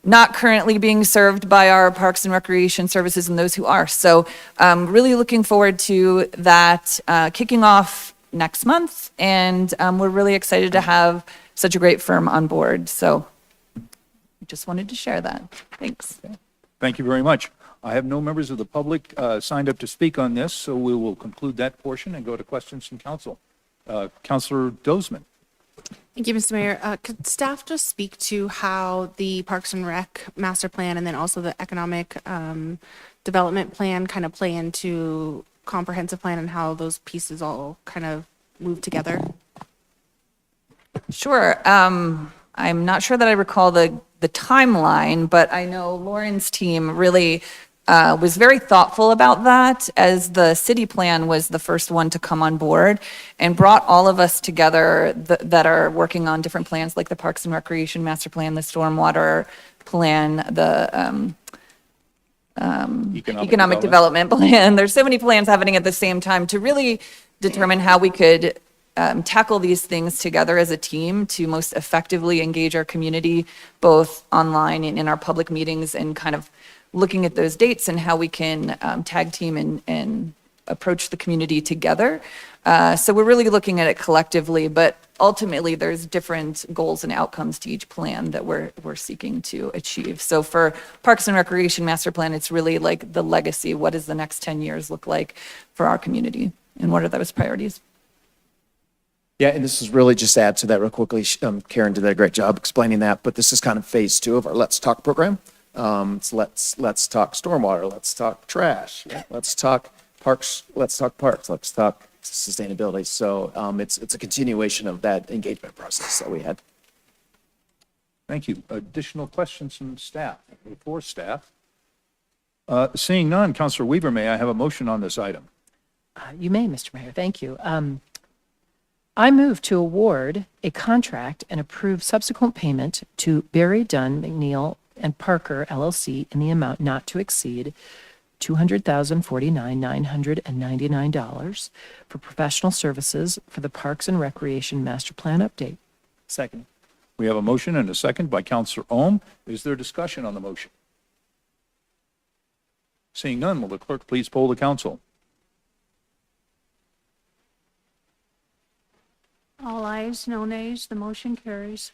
not currently being served by our Parks and Recreation services and those who are. So really looking forward to that kicking off next month. And we're really excited to have such a great firm on board. So just wanted to share that. Thanks. Thank you very much. I have no members of the public signed up to speak on this, so we will conclude that portion and go to questions from council. Councilor Dozeman. Thank you, Mr. Mayor. Could staff just speak to how the Parks and Rec master plan and then also the economic development plan kind of play into comprehensive plan and how those pieces all kind of move together? Sure. I'm not sure that I recall the timeline, but I know Lauren's team really was very thoughtful about that, as the city plan was the first one to come on board and brought all of us together that are working on different plans like the Parks and Recreation Master Plan, the Stormwater Plan, the Economic Development Plan. There's so many plans happening at the same time to really determine how we could tackle these things together as a team to most effectively engage our community, both online and in our public meetings, and kind of looking at those dates and how we can tag team and approach the community together. So we're really looking at it collectively, but ultimately there's different goals and outcomes to each plan that we're seeking to achieve. So for Parks and Recreation Master Plan, it's really like the legacy. What does the next 10 years look like for our community? And what are those priorities? Yeah, and this is really just to add to that real quickly. Karen did a great job explaining that, but this is kind of phase 2 of our Let's Talk program. It's let's talk stormwater, let's talk trash, let's talk parks, let's talk sustainability. So it's a continuation of that engagement process that we had. Thank you. Additional questions from staff, for staff? Seeing none, Councilor Weaver, may I have a motion on this item? You may, Mr. Mayor. Thank you. I move to award a contract and approve subsequent payment to Barry Dunn, McNeil, and Parker LLC in the amount not to exceed $200,049,999 for professional services for the Parks and Recreation Master Plan update. Second. We have a motion and a second by Councilor Ohm. Is there discussion on the motion? Seeing none, will the clerk please poll the council? All ayes, no nays, the motion carries.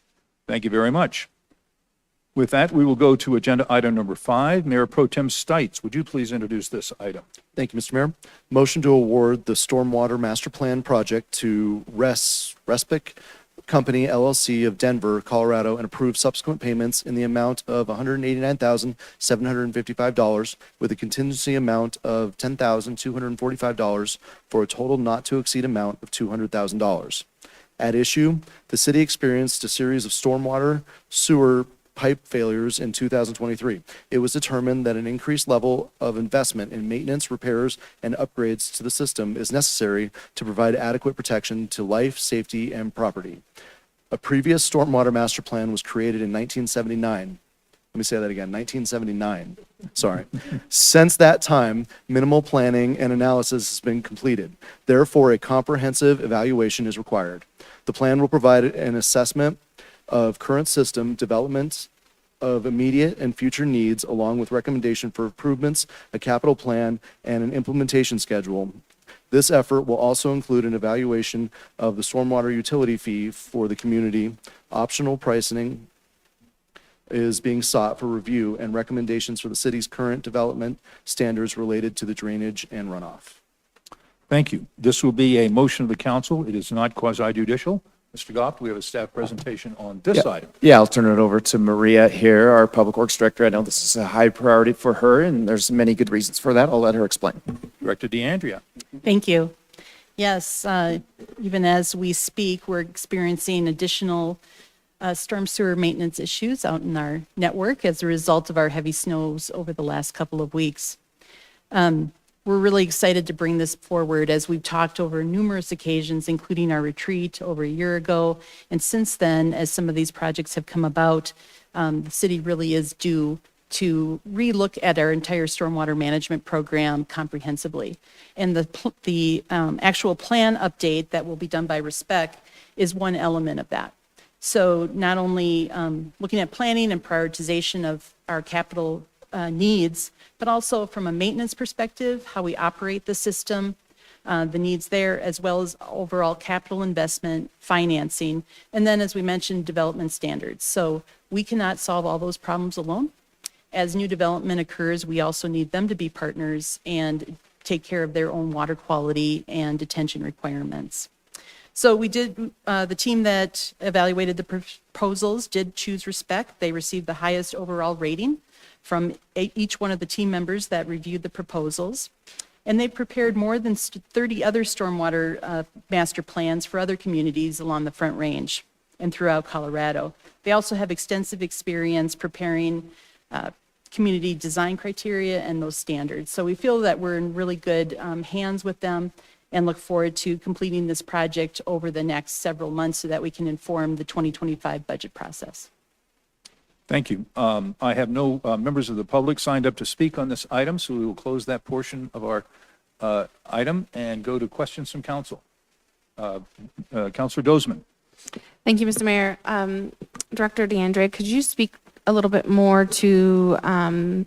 Thank you very much. With that, we will go to agenda item number 5. Mayor Pro Tem Stites, would you please introduce this item? Thank you, Mr. Mayor. Motion to award the Stormwater Master Plan project to Respic Company LLC of Denver, Colorado, and approve subsequent payments in the amount of $189,755 with a contingency amount of $10,245 for a total not to exceed amount of $200,000. At issue, the city experienced a series of stormwater, sewer, pipe failures in 2023. It was determined that an increased level of investment in maintenance, repairs, and upgrades to the system is necessary to provide adequate protection to life, safety, and property. A previous stormwater master plan was created in 1979. Let me say that again, 1979. Sorry. Since that time, minimal planning and analysis has been completed. Therefore, a comprehensive evaluation is required. The plan will provide an assessment of current system development of immediate and future needs, along with recommendation for improvements, a capital plan, and an implementation schedule. This effort will also include an evaluation of the stormwater utility fee for the community. Optional pricing is being sought for review and recommendations for the city's current development standards related to the drainage and runoff. Thank you. This will be a motion of the council. It is not quasi-judicial. Mr. Goff, we have a staff presentation on this item. Yeah, I'll turn it over to Maria here, our Public Works Director. I know this is a high priority for her, and there's many good reasons for that. I'll let her explain. Director DeAndrea. Thank you. Yes, even as we speak, we're experiencing additional storm sewer maintenance issues out in our network as a result of our heavy snows over the last couple of weeks. We're really excited to bring this forward as we've talked over numerous occasions, including our retreat over a year ago. And since then, as some of these projects have come about, the city really is due to relook at our entire stormwater management program comprehensively. And the actual plan update that will be done by Respect is one element of that. So not only looking at planning and prioritization of our capital needs, but also from a maintenance perspective, how we operate the system, the needs there, as well as overall capital investment, financing, and then, as we mentioned, development standards. So we cannot solve all those problems alone. As new development occurs, we also need them to be partners and take care of their own water quality and detention requirements. So we did, the team that evaluated the proposals did choose Respect. They received the highest overall rating from each one of the team members that reviewed the proposals. And they prepared more than 30 other stormwater master plans for other communities along the Front Range. and throughout Colorado. They also have extensive experience preparing community design criteria and those standards. So we feel that we're in really good hands with them and look forward to completing this project over the next several months so that we can inform the 2025 budget process. Thank you. I have no members of the public signed up to speak on this item, so we will close that portion of our item and go to questions from council. Councilor Dozeman. Thank you, Mr. Mayor. Director DeAndre, could you speak a little bit more to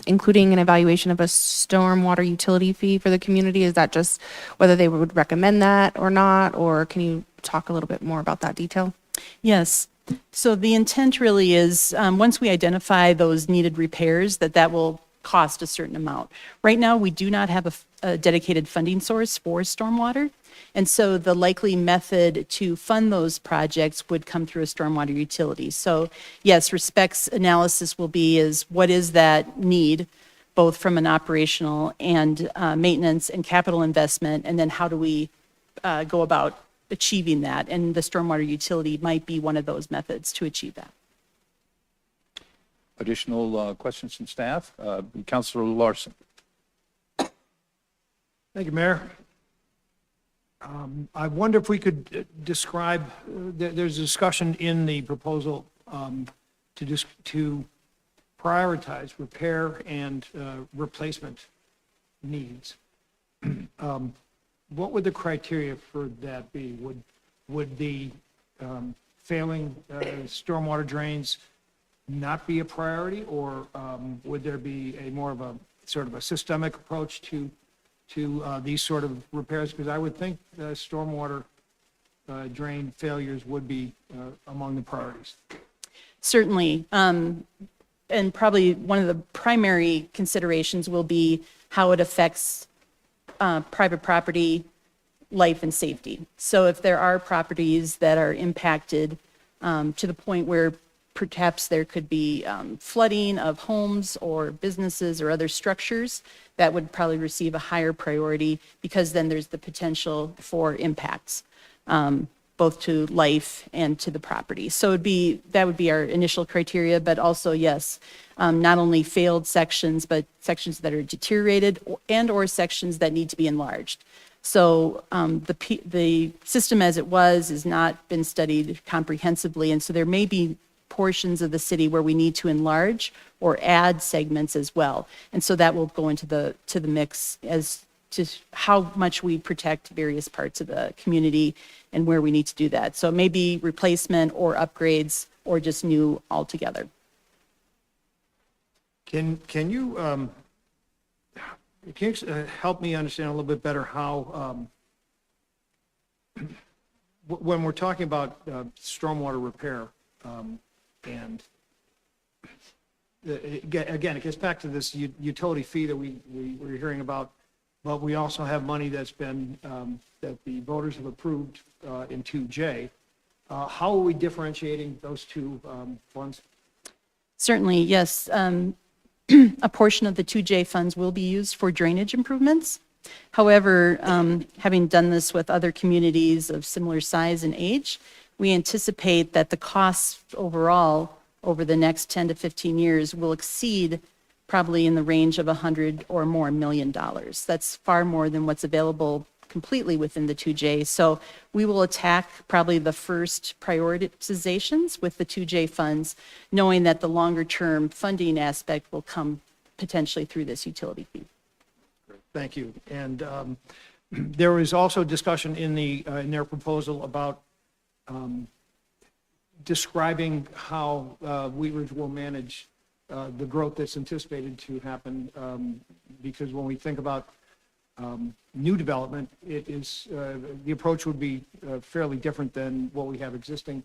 including an evaluation of a stormwater utility fee for the community? Is that just whether they would recommend that or not, or can you talk a little bit more about that detail? Yes. So the intent really is, once we identify those needed repairs, that will cost a certain amount. Right now, we do not have a dedicated funding source for stormwater. And so the likely method to fund those projects would come through a stormwater utility. So yes, RESPECT's analysis will be what is that need, both from an operational and maintenance and capital investment, and then how do we go about achieving that? And the stormwater utility might be one of those methods to achieve that. Additional questions from staff? Councilor Larson. Thank you, Mayor. I wonder if we could describe, there's a discussion in the proposal to prioritize repair and replacement needs. What would the criteria for that be? Would the failing stormwater drains not be a priority, or would there be a more of a sort of a systemic approach to these sort of repairs? Because I would think stormwater drain failures would be among the priorities. Certainly. And probably one of the primary considerations will be how it affects private property, life, and safety. So if there are properties that are impacted to the point where perhaps there could be flooding of homes or businesses or other structures, that would probably receive a higher priority, because then there's the potential for impacts, both to life and to the property. So that would be our initial criteria, but also, yes, not only failed sections, but sections that are deteriorated or sections that need to be enlarged. So the system as it was has not been studied comprehensively, and so there may be portions of the city where we need to enlarge or add segments as well. And so that will go into the mix as to how much we protect various parts of the community and where we need to do that. So it may be replacement or upgrades or just new altogether. Can you help me understand a little bit better how, when we're talking about stormwater repair, and again, it gets back to this utility fee that we were hearing about, but we also have money that's been, that the voters have approved in 2J. How are we differentiating those two funds? Certainly, yes. A portion of the 2J funds will be used for drainage improvements. However, having done this with other communities of similar size and age, we anticipate that the costs overall over the next 10 to 15 years will exceed probably in the range of $100 or more million. That's far more than what's available completely within the 2J. So we will attack probably the first prioritizations with the 2J funds, knowing that the longer term funding aspect will come potentially through this utility fee. Thank you. And there was also discussion in their proposal about describing how Wheat Ridge will manage the growth that's anticipated to happen, because when we think about new development, it is the approach would be fairly different than what we have existing.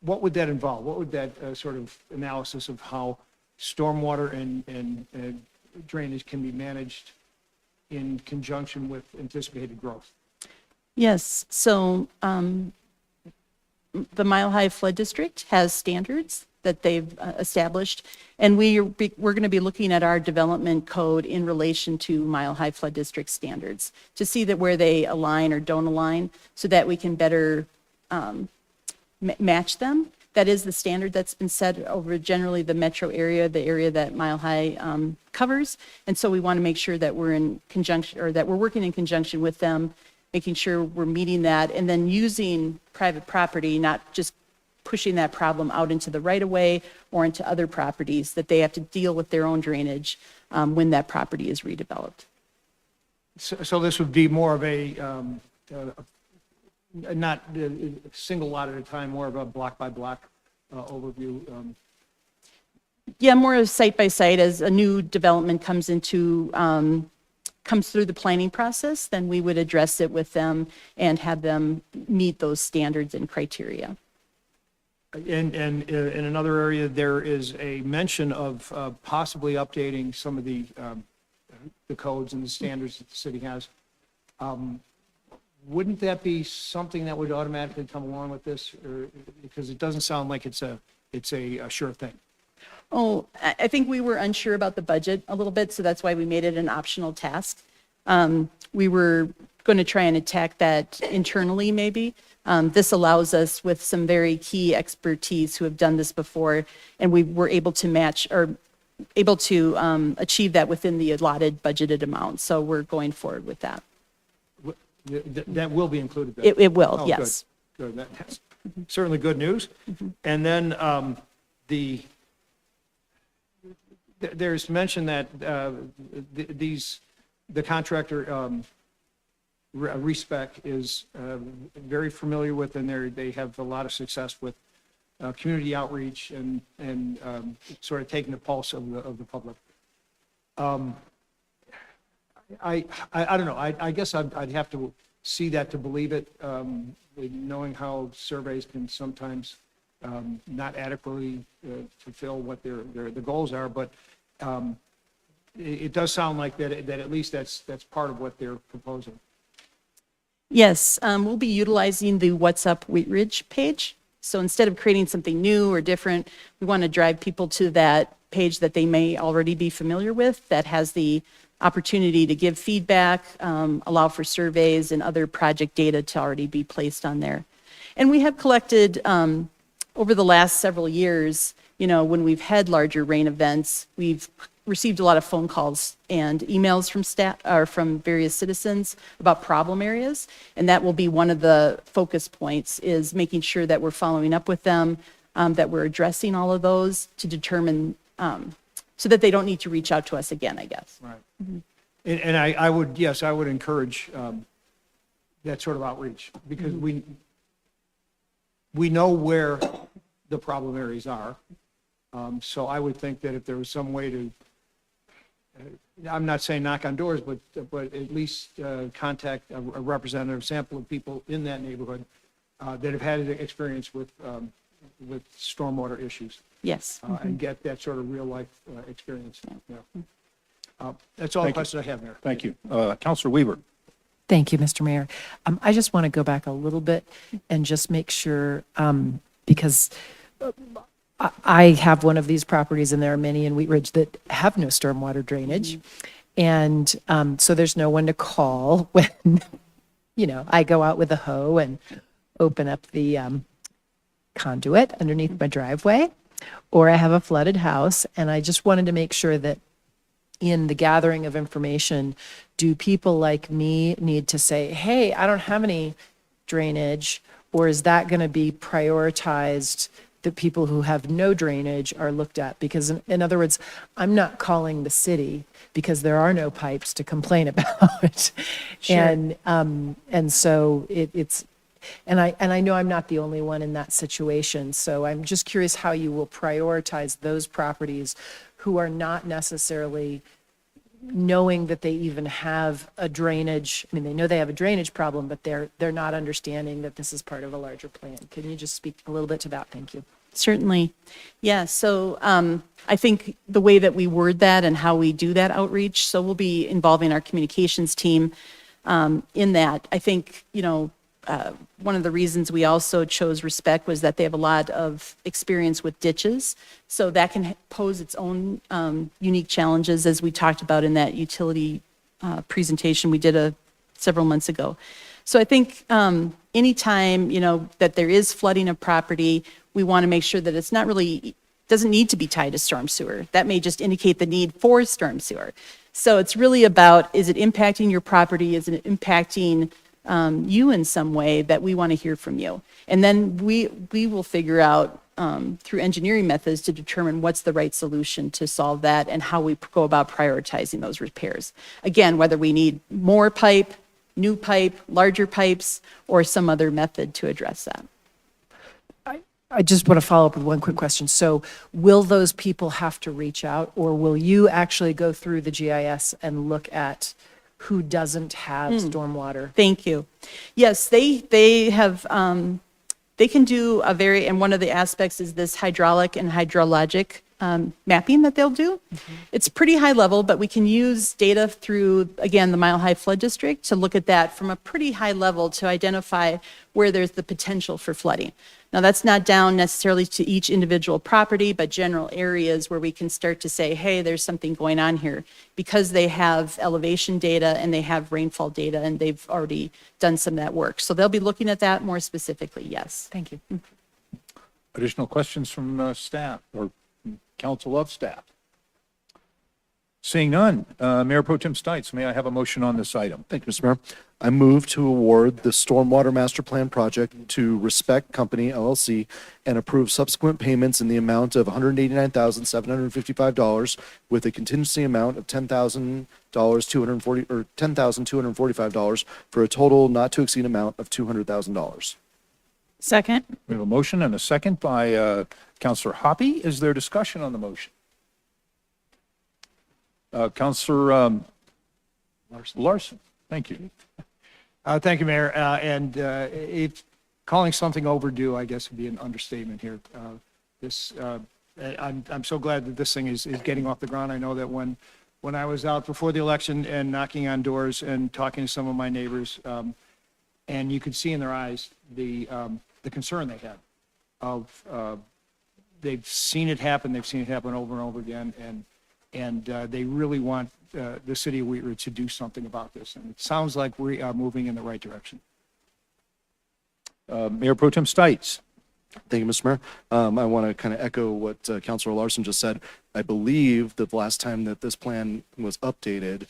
What would that involve? What would that sort of analysis of how stormwater and drainage can be managed in conjunction with anticipated growth? Yes, so the Mile High Flood District has standards that they've established, and we're going to be looking at our development code in relation to Mile High Flood District standards to see that where they align or don't align, so that we can better match them. That is the standard that's been set over generally the metro area, the area that Mile High covers. And so we want to make sure that we're in conjunction, or that we're working in conjunction with them, making sure we're meeting that, and then using private property, not just pushing that problem out into the right of way or into other properties, that they have to deal with their own drainage when that property is redeveloped. So this would be more of a, not a single lot at a time, more of a block by block overview. Yeah, more of site by site. As a new development comes through the planning process, then we would address it with them and have them meet those standards and criteria. And in another area, there is a mention of possibly updating some of the codes and the standards that the city has. Wouldn't that be something that would automatically come along with this? Or, because it doesn't sound like it's a sure thing. Oh, I think we were unsure about the budget a little bit, so that's why we made it an optional task. We were going to try and attack that internally, maybe. This allows us with some very key expertise who have done this before, and we were able to match, or able to achieve that within the allotted budgeted amount. So we're going forward with that. That will be included then? It will, Oh, yes. Good. That's certainly good news. And then there's mention that the contractor Respec is very familiar with, and they have a lot of success with community outreach and sort of taking the pulse of the public. I don't know. I guess I'd have to see that to believe it, knowing how surveys can sometimes not adequately fulfill what the goals are, but it does sound like that at least that's part of what they're proposing. Yes, we'll be utilizing the What's Up Wheat Ridge page. So instead of creating something new or different, we want to drive people to that page that they may already be familiar with, that has the opportunity to give feedback, allow for surveys and other project data to already be placed on there. And we have collected, over the last several years, when we've had larger rain events, we've received a lot of phone calls and emails from staff, or from various citizens about problem areas. And that will be one of the focus points, is making sure that we're following up with them, that we're addressing all of those to determine, so that they don't need to reach out to us again, I guess. Right. And I would encourage that sort of outreach, because we know where the problem areas are. So I would think that if there was some way to, I'm not saying knock on doors, but at least contact a representative sample of people in that neighborhood that have had experience with stormwater issues. Yes. And get that sort of real life experience. Yeah. That's all the questions I have, Mayor. Thank you. Counselor Weaver. Thank you, Mr. Mayor. I just want to go back a little bit and just make sure, because I have one of these properties, and there are many in Wheat Ridge that have no stormwater drainage. And so there's no one to call when, I go out with a hoe and open up the conduit underneath my driveway, or I have a flooded house. And I just wanted to make sure that in the gathering of information, do people like me need to say, hey, I don't have any drainage, or is that going to be prioritized? The people who have no drainage are looked at? Because in other words, I'm not calling the city because there are no pipes to complain about. Sure. And so it's, and I know I'm not the only one in that situation. So I'm just curious how you will prioritize those properties who are not necessarily knowing that they even have a drainage. I mean, they know they have a drainage problem, but they're not understanding that this is part of a larger plan. Can you just speak a little bit to that? Thank you. Certainly. Yeah, so I think the way that we word that and how we do that outreach, so we'll be involving our communications team in that. I think, one of the reasons we also chose Respect was that they have a lot of experience with ditches. So that can pose its own unique challenges, as we talked about in that utility presentation we did several months ago. So I think anytime, that there is flooding of property, we want to make sure that it's not really, doesn't need to be tied to storm sewer. That may just indicate the need for storm sewer. So it's really about, is it impacting your property? Is it impacting you in some way that we want to hear from you? And then we will figure out through engineering methods to determine what's the right solution to solve that and how we go about prioritizing those repairs. Again, whether we need more pipe, new pipe, larger pipes, or some other method to address that. I just want to follow up with one quick question. So will those people have to reach out, or will you actually go through the GIS and look at who doesn't have stormwater? Thank you. Yes, they have, they can do and one of the aspects is this hydraulic and hydrologic mapping that they'll do. It's pretty high level, but we can use data through, again, the Mile High Flood District to look at that from a pretty high level to identify where there's the potential for flooding. Now, that's not down necessarily to each individual property, but general areas where we can start to say, hey, there's something going on here, because they have elevation data and they have rainfall data, and they've already done some of that work. So they'll be looking at that more specifically, yes. Thank you. Additional questions from staff or council of staff? Seeing none, Mayor Pro Tem Stites, may I have a motion on this item? Thank you, Mr. Mayor. I move to award the Stormwater Master Plan project to Respect Company LLC and approve subsequent payments in the amount of $189,755 with a contingency amount of $10,245 for a total not to exceed amount of $200,000. Second. We have a motion and a second by Counselor Hoppy. Is there discussion on the motion? Counselor Larson, thank you. Thank you, Mayor. And if calling something overdue, I guess would be an understatement here. I'm so glad that this thing is getting off the ground. I know that when I was out before the election and knocking on doors and talking to some of my neighbors, and you could see in their eyes the concern they had of they've seen it happen. They've seen it happen over and over again, and they really want the city of Wheat Ridge to do something about this. And it sounds like we are moving in the right direction. Mayor Pro Tem Stites. Thank you, Mr. Mayor. I want to kind of echo what Councilor Larson just said. I believe that the last time that this plan was updated,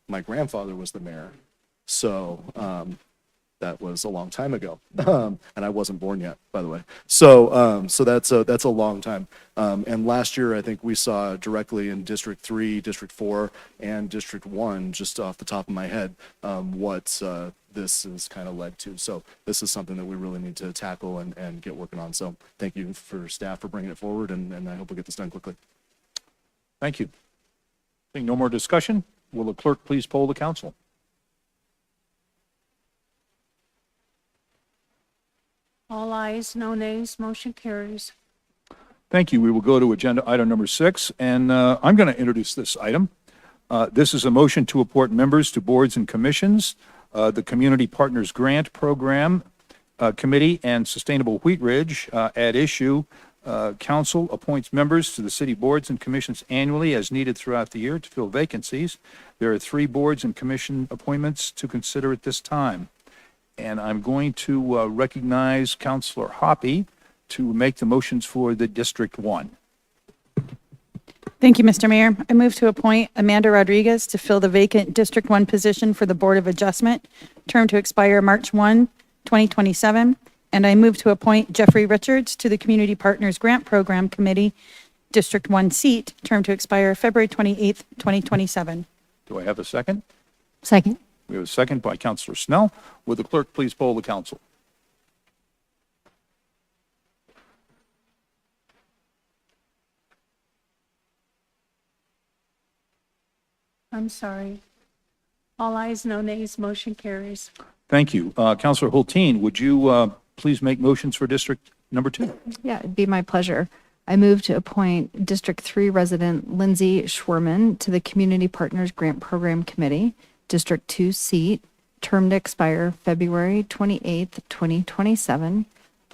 my grandfather was the mayor. So that was a long time ago. And I wasn't born yet, by the way. So that's a long time. And last year, I think we saw directly in District 3, District 4, and District 1, just off the top of my head, what this has kind of led to. So this is something that we really need to tackle and get working on. So thank you for staff for bringing it forward, and I hope we get this done quickly. Thank you. Seeing no more discussion, will the clerk please poll the council? All ayes, no nays, motion carries. Thank you. We will go to agenda item number 6, and I'm going to introduce this item. This is a motion to appoint members to boards and commissions, the Community Partners Grant Program Committee and Sustainable Wheat Ridge. At issue, council appoints members to the city boards and commissions annually as needed throughout the year to fill vacancies. There are 3 boards and commission appointments to consider at this time. And I'm going to recognize Counselor Hoppy to make the motions for the District 1. Thank you, Mr. Mayor. I move to appoint Amanda Rodriguez to fill the vacant District 1 position for the Board of Adjustment, term to expire March 1, 2027. And I move to appoint Jeffrey Richards to the Community Partners Grant Program Committee, District 1 seat, term to expire February 28th, 2027. Do I have a second? Second. We have a second by Counselor Snell. Would the clerk please poll the council? I'm sorry. All ayes, no nays, motion carries. Thank you. Counselor Hulteen, would you please make motions for District number 2? Yeah, it'd be my pleasure. I move to appoint District 3 resident Lindsay Schwerman to the Community Partners Grant Program Committee, District 2 seat, term to expire February 28th, 2027,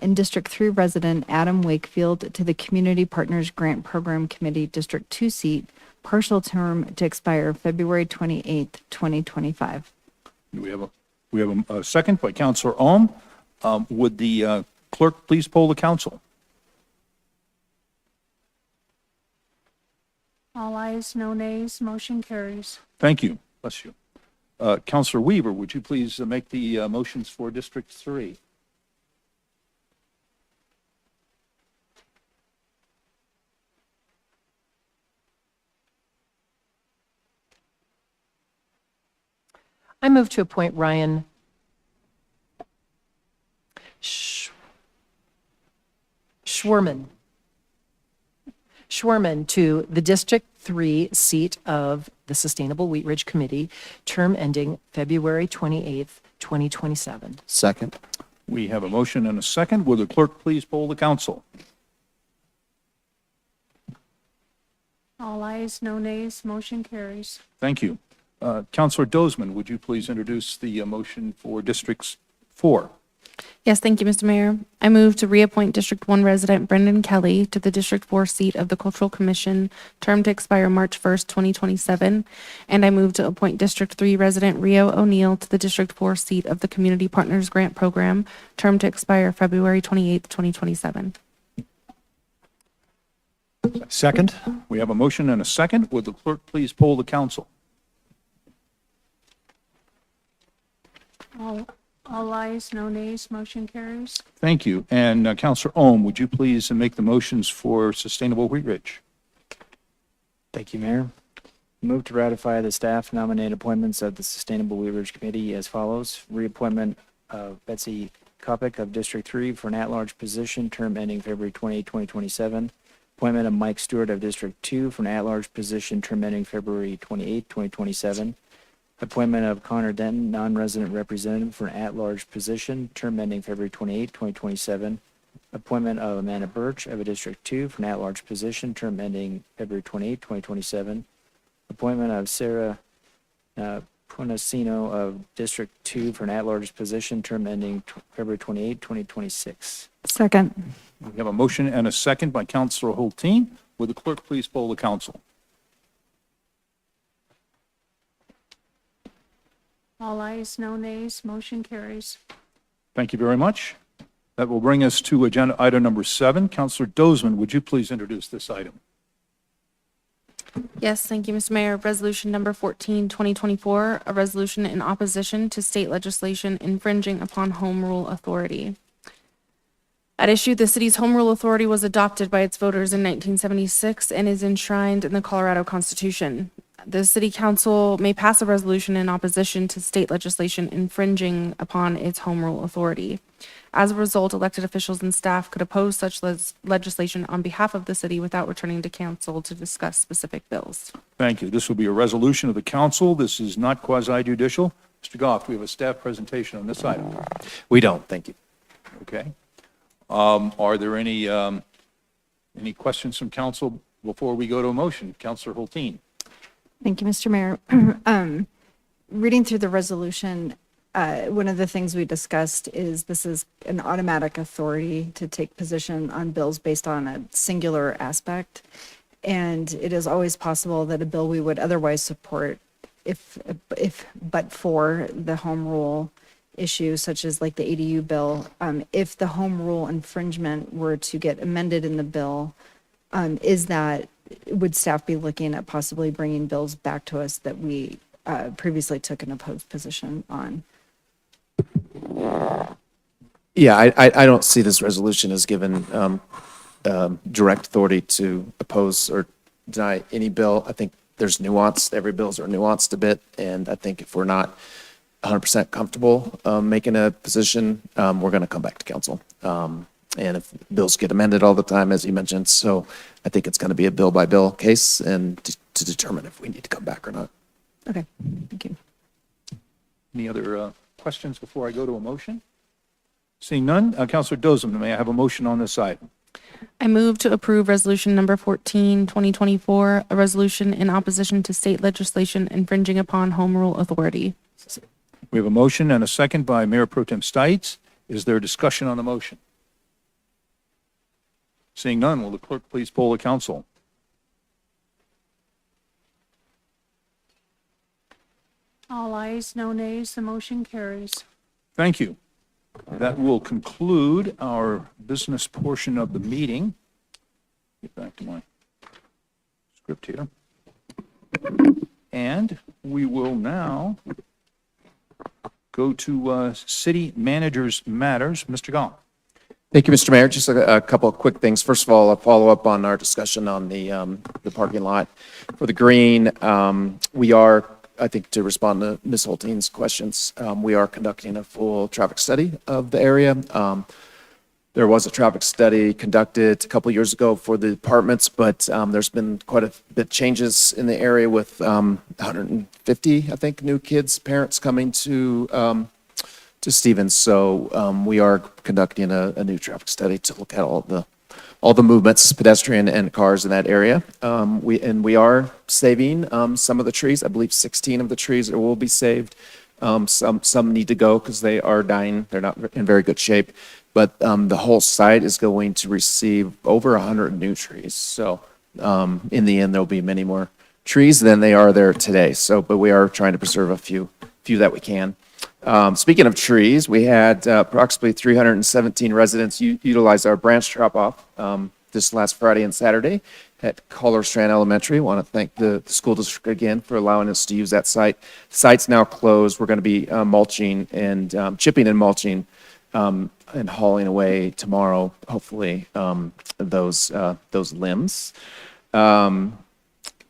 and District 3 resident Adam Wakefield to the Community Partners Grant Program Committee, District 2 seat, partial term to expire February 28th, 2025. We have a second by Counselor Ohm. Would the clerk please poll the council? All ayes, no nays, motion carries. Thank you. Bless you. Counselor Weaver, would you please make the motions for District 3? I move to appoint Ryan Schwerman to the District 3 seat of the Sustainable Wheat Ridge Committee, term ending February 28th, 2027. Second. We have a motion and a second. Will the clerk please poll the council? All ayes, no nays, motion carries. Thank you. Counselor Dozeman, would you please introduce the motion for District 4? Yes, thank you, Mr. Mayor. I move to reappoint District 1 resident Brendan Kelly to the District 4 seat of the Cultural Commission, term to expire March 1st, 2027. And I move to appoint District 3 resident Rio O'Neill to the District 4 seat of the Community Partners Grant Program, term to expire February 28th, 2027. Second? We have a motion and a second. Would the clerk please poll the council? All ayes, no nays, motion carries. Thank you. And Counselor Ohm, would you please make the motions for Sustainable Wheat Ridge? Thank you, Mayor. Move to ratify the staff nominated appointments of the Sustainable Wheat Ridge Committee as follows. Reappointment of Betsy Kopic of District 3 for an at-large position, term ending February 28, 2027. Appointment of Mike Stewart of District 2 for an at-large position, term ending February 28, 2027. Appointment of Connor Denton, non-resident representative for an at-large position, term ending February 28, 2027. Appointment of Amanda Birch of a District 2 for an at-large position, term ending February 28, 2027. Appointment of Sarah Punacino of District 2 for an at-large position, term ending February 28, 2026. Second. We have a motion and a second by Counselor Hulteen. Would the clerk please poll the council? All ayes, no nays, motion carries. Thank you very much. That will bring us to agenda item number 7. Counselor Dozeman, would you please introduce this item? Yes, thank you, Mr. Mayor. Resolution number 14, 2024, a resolution in opposition to state legislation infringing upon home rule authority. At issue, the city's home rule authority was adopted by its voters in 1976 and is enshrined in the Colorado Constitution. The city council may pass a resolution in opposition to state legislation infringing upon its home rule authority. As a result, elected officials and staff could oppose such legislation on behalf of the city without returning to council to discuss specific bills. Thank you. This will be a resolution of the council. This is not quasi-judicial. Mr. Goff, do we have a staff presentation on this item? We don't, thank you. Okay. Are there any questions from council before we go to a motion? Counselor Hulteen. Thank you, Mr. Mayor. Reading through the resolution, one of the things we discussed is this is an automatic authority to take position on bills based on a singular aspect. And it is always possible that a bill we would otherwise support but for the home rule issue, such as like the ADU bill, if the home rule infringement were to get amended in the bill, would staff be looking at possibly bringing bills back to us that we previously took an opposed position on? Yeah, I don't see this resolution as given direct authority to oppose or deny any bill. I think there's nuance. Every bills are nuanced a bit, and I think if we're not 100% comfortable making a position, we're going to come back to council. And if bills get amended all the time, as you mentioned, so I think it's going to be a bill-by-bill case and to determine if we need to come back or not. Okay, thank you. Any other questions before I go to a motion? Seeing none, Counselor Dozeman, may I have a motion on this item? I move to approve resolution number 14, 2024, a resolution in opposition to state legislation infringing upon home rule authority. We have a motion and a second by Mayor Pro Tem Stites. Is there discussion on the motion? Seeing none, will the clerk please poll the council? All ayes, no nays, the motion carries. Thank you. That will conclude our business portion of the meeting. Get back to my script here. And we will now go to city managers matters. Mr. Gahn. Thank you, Mr. Mayor. Just a couple of quick things. First of all, a follow-up on our discussion on the parking lot for the green. We are, I think, to respond to Ms. Holtein's questions, we are conducting a full traffic study of the area. There was a traffic study conducted a couple years ago for the apartments, but there's been quite a bit changes in the area with 150, I think, new kids, parents coming to Stevens. So we are conducting a new traffic study to look at all the movements, pedestrian and cars in that area. We are saving some of the trees. I believe 16 of the trees will be saved. Some need to go because they are dying. They're not in very good shape. But the whole site is going to receive over 100 new trees. So in the end, there'll be many more trees than they are there today. So, but we are trying to preserve a few that we can. Speaking of trees, we had approximately 317 residents utilize our branch drop-off this last Friday and Saturday at Color Strand Elementary. I want to thank the school district again for allowing us to use that site. The site's now closed. We're going to be mulching and chipping and mulching and hauling away tomorrow, hopefully, those limbs.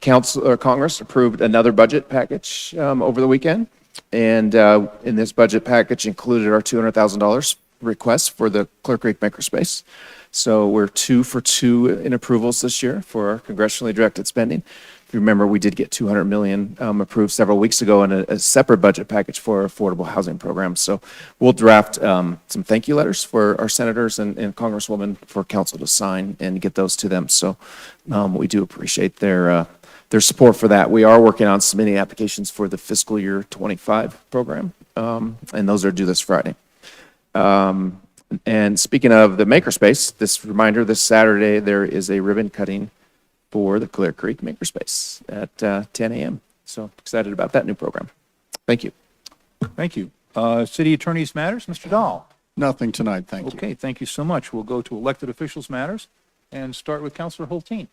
Congress approved another budget package over the weekend. And in this budget package included our $200,000 request for the Clear Creek Makerspace. So we're 2 for 2 in approvals this year for our congressionally directed spending. If you remember, we did get $200 million approved several weeks ago in a separate budget package for our affordable housing program. So we'll draft some thank you letters for our senators and congresswomen for council to sign and get those to them. So we do appreciate their support for that. We are working on submitting applications for the fiscal year 25 program, and those are due this Friday. And speaking of the Makerspace, this Saturday, there is a ribbon cutting for the Clear Creek Makerspace at 10 a.m. So excited about that new program. Thank you. Thank you. City Attorney's matters, Mr. Dahl. Nothing tonight, thank you. Okay, thank you so much. We'll go to elected officials matters and start with Councilor Holtein.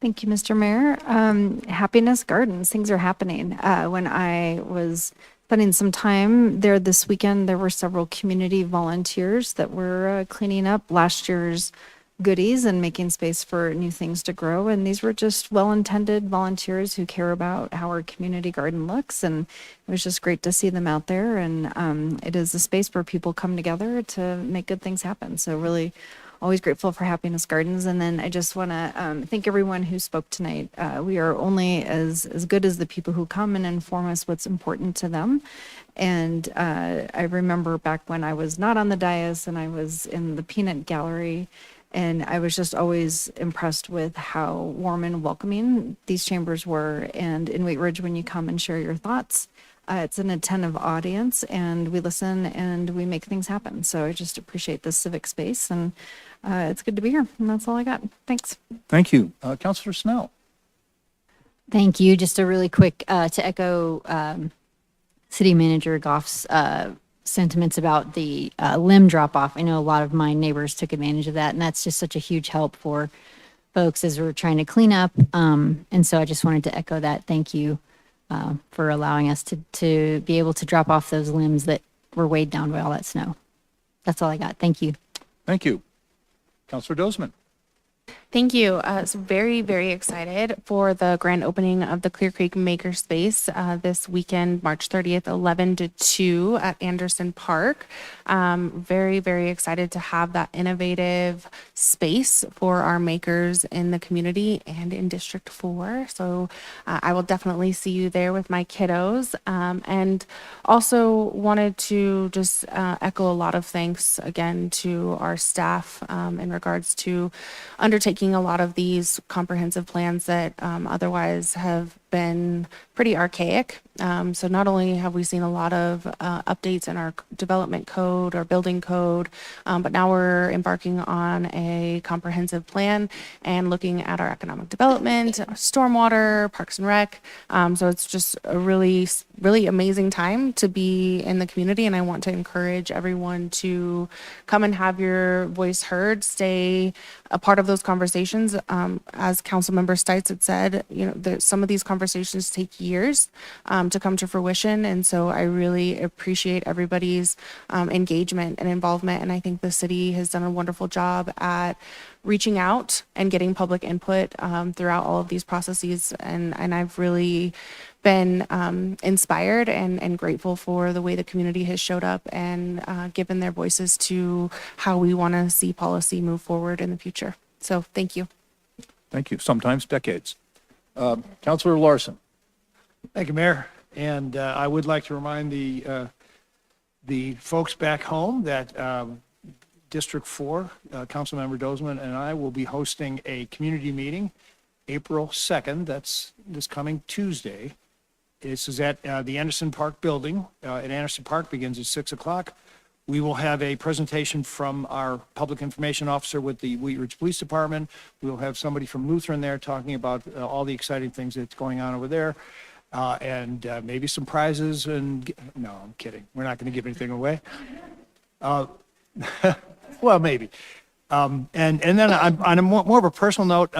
Thank you, Mr. Mayor. Happiness Gardens, things are happening. When I was spending some time there this weekend, there were several community volunteers that were cleaning up last year's goodies and making space for new things to grow. And these were just well-intended volunteers who care about how our community garden looks. And it was just great to see them out there. And it is a space where people come together to make good things happen. So really always grateful for Happiness Gardens. And then I just want to thank everyone who spoke tonight. We are only as good as the people who come and inform us what's important to them. And I remember back when I was not on the dais and I was in the peanut gallery, and I was just always impressed with how warm and welcoming these chambers were. And in Wheat Ridge, when you come and share your thoughts, it's an attentive audience, and we listen and we make things happen. So I just appreciate this civic space, and it's good to be here. And that's all I got. Thanks. Thank you. Councilor Snell. Thank you. Just a really quick, to echo City Manager Goff's sentiments about the limb drop-off. I know a lot of my neighbors took advantage of that, and that's just such a huge help for folks as we're trying to clean up. And so I just wanted to echo that. Thank you for allowing us to be able to drop off those limbs that were weighed down by all that snow. That's all I got. Thank you. Thank you. Councilor Dozeman. Thank you. So very, very excited for the grand opening of the Clear Creek Makerspace this weekend, March 30th, 11 to 2 at Anderson Park. Very, very excited to have that innovative space for our makers in the community and in District 4. So I will definitely see you there with my kiddos. And also wanted to just echo a lot of thanks again to our staff in regards to undertaking a lot of these comprehensive plans that otherwise have been pretty archaic. So not only have we seen a lot of updates in our development code, our building code, but now we're embarking on a comprehensive plan and looking at our economic development, stormwater, parks and rec. So it's just a really, really amazing time to be in the community, and I want to encourage everyone to come and have your voice heard, stay a part of those conversations. As Councilmember Stites had said, some of these conversations take years to come to fruition, and so I really appreciate everybody's engagement and involvement, and I think the city has done a wonderful job at reaching out and getting public input throughout all of these processes, and I've really been inspired and grateful for the way the community has showed up and given their voices to how we want to see policy move forward in the future. So thank you. Thank you. Sometimes decades. Councilor Larson. Thank you, Mayor. And I would like to remind the folks back home that District 4, Councilmember Dozeman and I will be hosting a community meeting April 2nd. That's this coming Tuesday. This is at the Anderson Park building. At Anderson Park, begins at 6 o'clock. We will have a presentation from our public information officer with the Wheat Ridge Police Department. We'll have somebody from Lutheran there talking about all the exciting things that's going on over there. And maybe some prizes and, no, I'm kidding. We're not going to give anything away. Well, maybe. And then on a more of a personal note,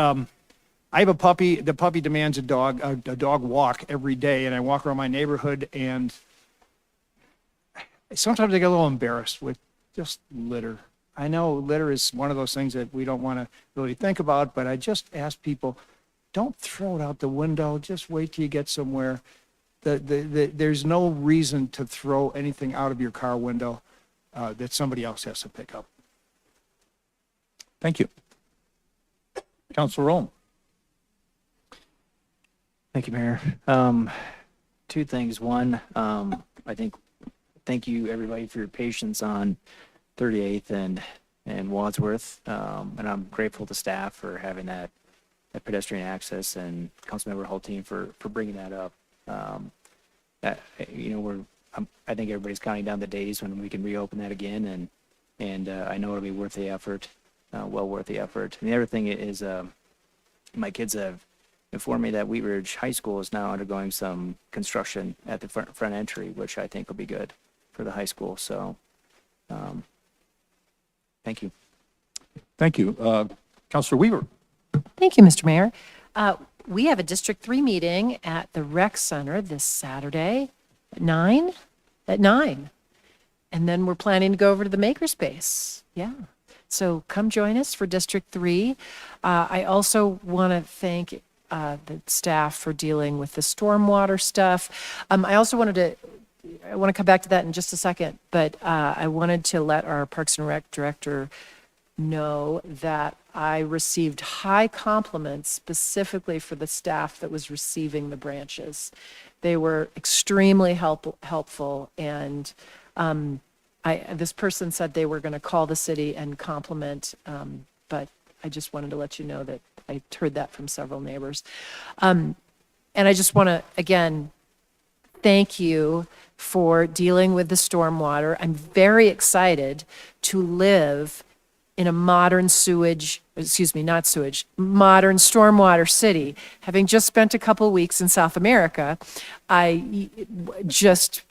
I have a puppy. The puppy demands a dog walk every day, and I walk around my neighborhood, and sometimes I get a little embarrassed with just litter. I know litter is one of those things that we don't want to really think about, but I just ask people, don't throw it out the window. Just wait till you get somewhere. There's no reason to throw anything out of your car window that somebody else has to pick up. Thank you. Councilor Rome. Thank you, Mayor. Two things. One, I think, thank you everybody for your patience on 38th and Wadsworth. And I'm grateful to staff for having that pedestrian access, and Councilmember Hulteen for bringing that up. I think everybody's counting down the days when we can reopen that again, and I know it'll be worth the effort, well worth the effort. And the other thing is, my kids have informed me that Wheat Ridge High School is now undergoing some construction at the front entry, which I think will be good for the high school. So, thank you. Thank you. Councilor Weaver. Thank you, Mr. Mayor. We have a District 3 meeting at the Rec Center this Saturday at 9. And then we're planning to go over to the Makerspace. Yeah. So come join us for District 3. I also want to thank the staff for dealing with the stormwater stuff. I want to come back to that in just a second, but I wanted to let our Parks and Rec director know that I received high compliments specifically for the staff that was receiving the branches. They were extremely helpful, and this person said they were going to call the city and compliment, but I just wanted to let you know that I heard that from several neighbors. And I just want to, again, thank you for dealing with the stormwater. I'm very excited to live in a modern modern stormwater city. Having just spent a couple of weeks in South America, I just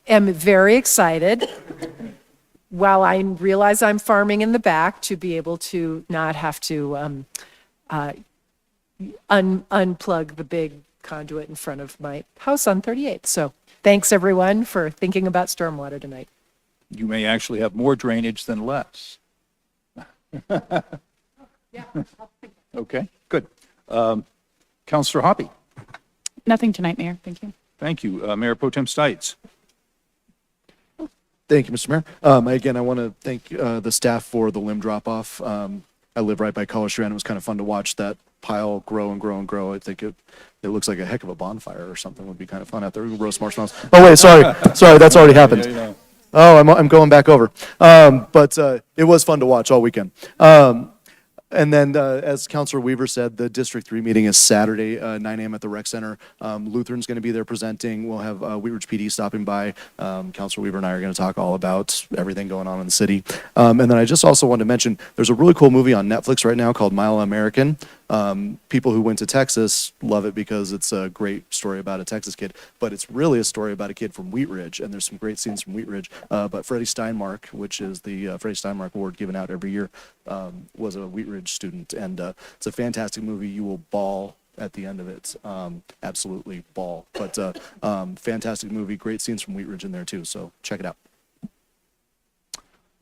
am very excited, while I realize I'm farming in the back, to be able to not have to unplug the big conduit in front of my house on 38th. So thanks everyone for thinking about stormwater tonight. You may actually have more drainage than less. Okay, good. Councilor Hoppe. Nothing tonight, Mayor. Thank you. Thank you. Mayor Pro Tem Stites. Thank you, Mr. Mayor. Again, I want to thank the staff for the limb drop-off. I live right by College Strand. It was kind of fun to watch that pile grow and grow and grow. I think it looks like a heck of a bonfire or something. Would be kind of fun out there. We can roast marshmallows. Oh, wait, sorry, that's already happened. Yeah. Oh, I'm going back over. But it was fun to watch all weekend. And then, as Counselor Weaver said, the District 3 meeting is Saturday, 9 a.m. at the Rec Center. Lutheran's going to be there presenting. We'll have Wheat Ridge PD stopping by. Counselor Weaver and I are going to talk all about everything going on in the city. And then I just also wanted to mention, there's a really cool movie on Netflix right now called Mile American. People who went to Texas love it because it's a great story about a Texas kid, but it's really a story about a kid from Wheat Ridge, and there's some great scenes from Wheat Ridge. But Freddie Steinmark, which is the Freddie Steinmark Award given out every year, was a Wheat Ridge student, and it's a fantastic movie. You will bawl at the end of it, absolutely bawl. But fantastic movie, great scenes from Wheat Ridge in there too, so check it out.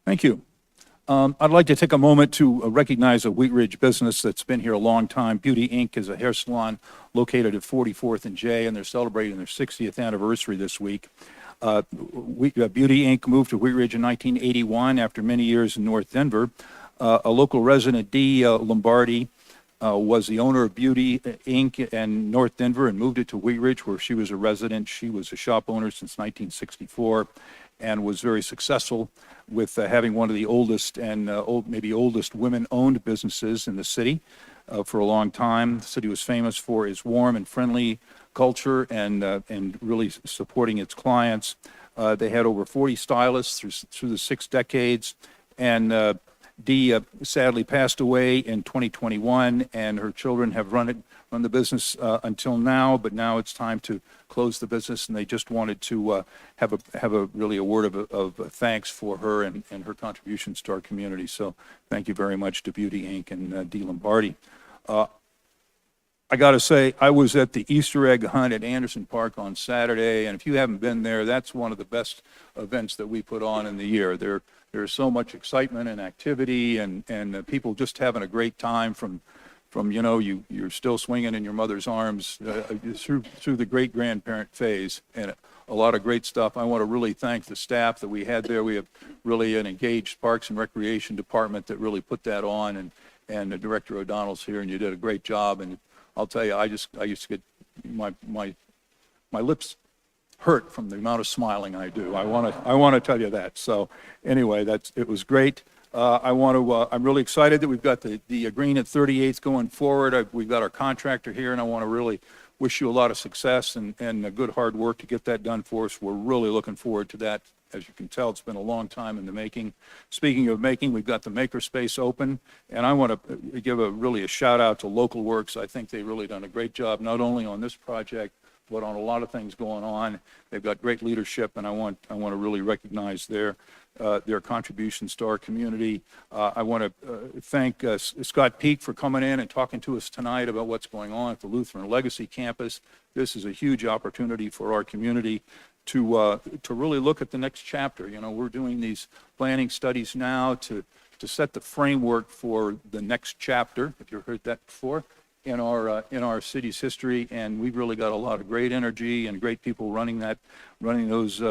Thank you. I'd like to take a moment to recognize a Wheat Ridge business that's been here a long time. Beauty Inc. is a hair salon located at 44th and J, and they're celebrating their 60th anniversary this week. Beauty Inc. moved to Wheat Ridge in 1981 after many years in North Denver. A local resident, Dee Lombardi, was the owner of Beauty Inc. in North Denver and moved it to Wheat Ridge, where she was a resident. She was a shop owner since 1964 and was very successful with having one of the oldest and maybe oldest women-owned businesses in the city for a long time. The city was famous for its warm and friendly culture and really supporting its clients. They had over 40 stylists through the 6 decades, and Dee sadly passed away in 2021, and her children have run the business until now, but now it's time to close the business, and they just wanted to have a really a word of thanks for her and her contributions to our community. So thank you very much to Beauty Inc. and Dee Lombardi. I got to say, I was at the Easter egg hunt at Anderson Park on Saturday, and if you haven't been there, that's one of the best events that we put on in the year. There's so much excitement and activity, and people just having a great time from you're still swinging in your mother's arms through the great-grandparent phase, and a lot of great stuff. I want to really thank the staff that we had there. We have really an engaged Parks and Recreation Department that really put that on, and Director O'Donnell's here, and you did a great job. And I'll tell you, I used to get my lips hurt from the amount of smiling I do. I want to tell you that. So anyway, it was great. I'm really excited that we've got the green at 38th going forward. We've got our contractor here, and I want to really wish you a lot of success and good hard work to get that done for us. We're really looking forward to that. As you can tell, it's been a long time in the making. Speaking of making, we've got the makerspace open, and I want to give really a shout out to Local Works. I think they've really done a great job, not only on this project, but on a lot of things going on. They've got great leadership, and I want to really recognize their contributions to our community. I want to thank Scott Peak for coming in and talking to us tonight about what's going on at the Lutheran Legacy Campus. This is a huge opportunity for our community to really look at the next chapter. We're doing these planning studies now to set the framework for the next chapter, if you've heard that before, in our city's history, and we've really got a lot of great energy and great people running those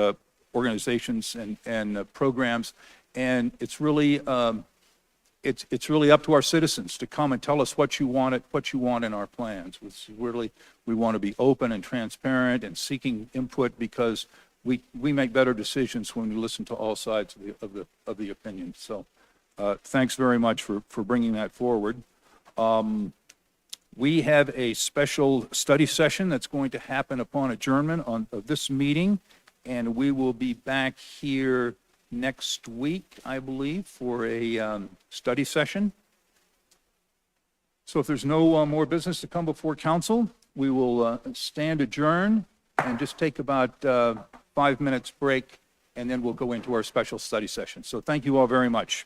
organizations and programs, and it's really it's really up to our citizens to come and tell us what you want in our plans. We want to be open and transparent and seeking input, because we make better decisions when we listen to all sides of the opinion. So thanks very much for bringing that forward. We have a special study session that's going to happen upon adjournment of this meeting, and we will be back here next week, I believe, for a study session. So if there's no more business to come before council, we will stand adjourned and just take about 5 minutes break, and then we'll go into our special study session. So thank you all very much.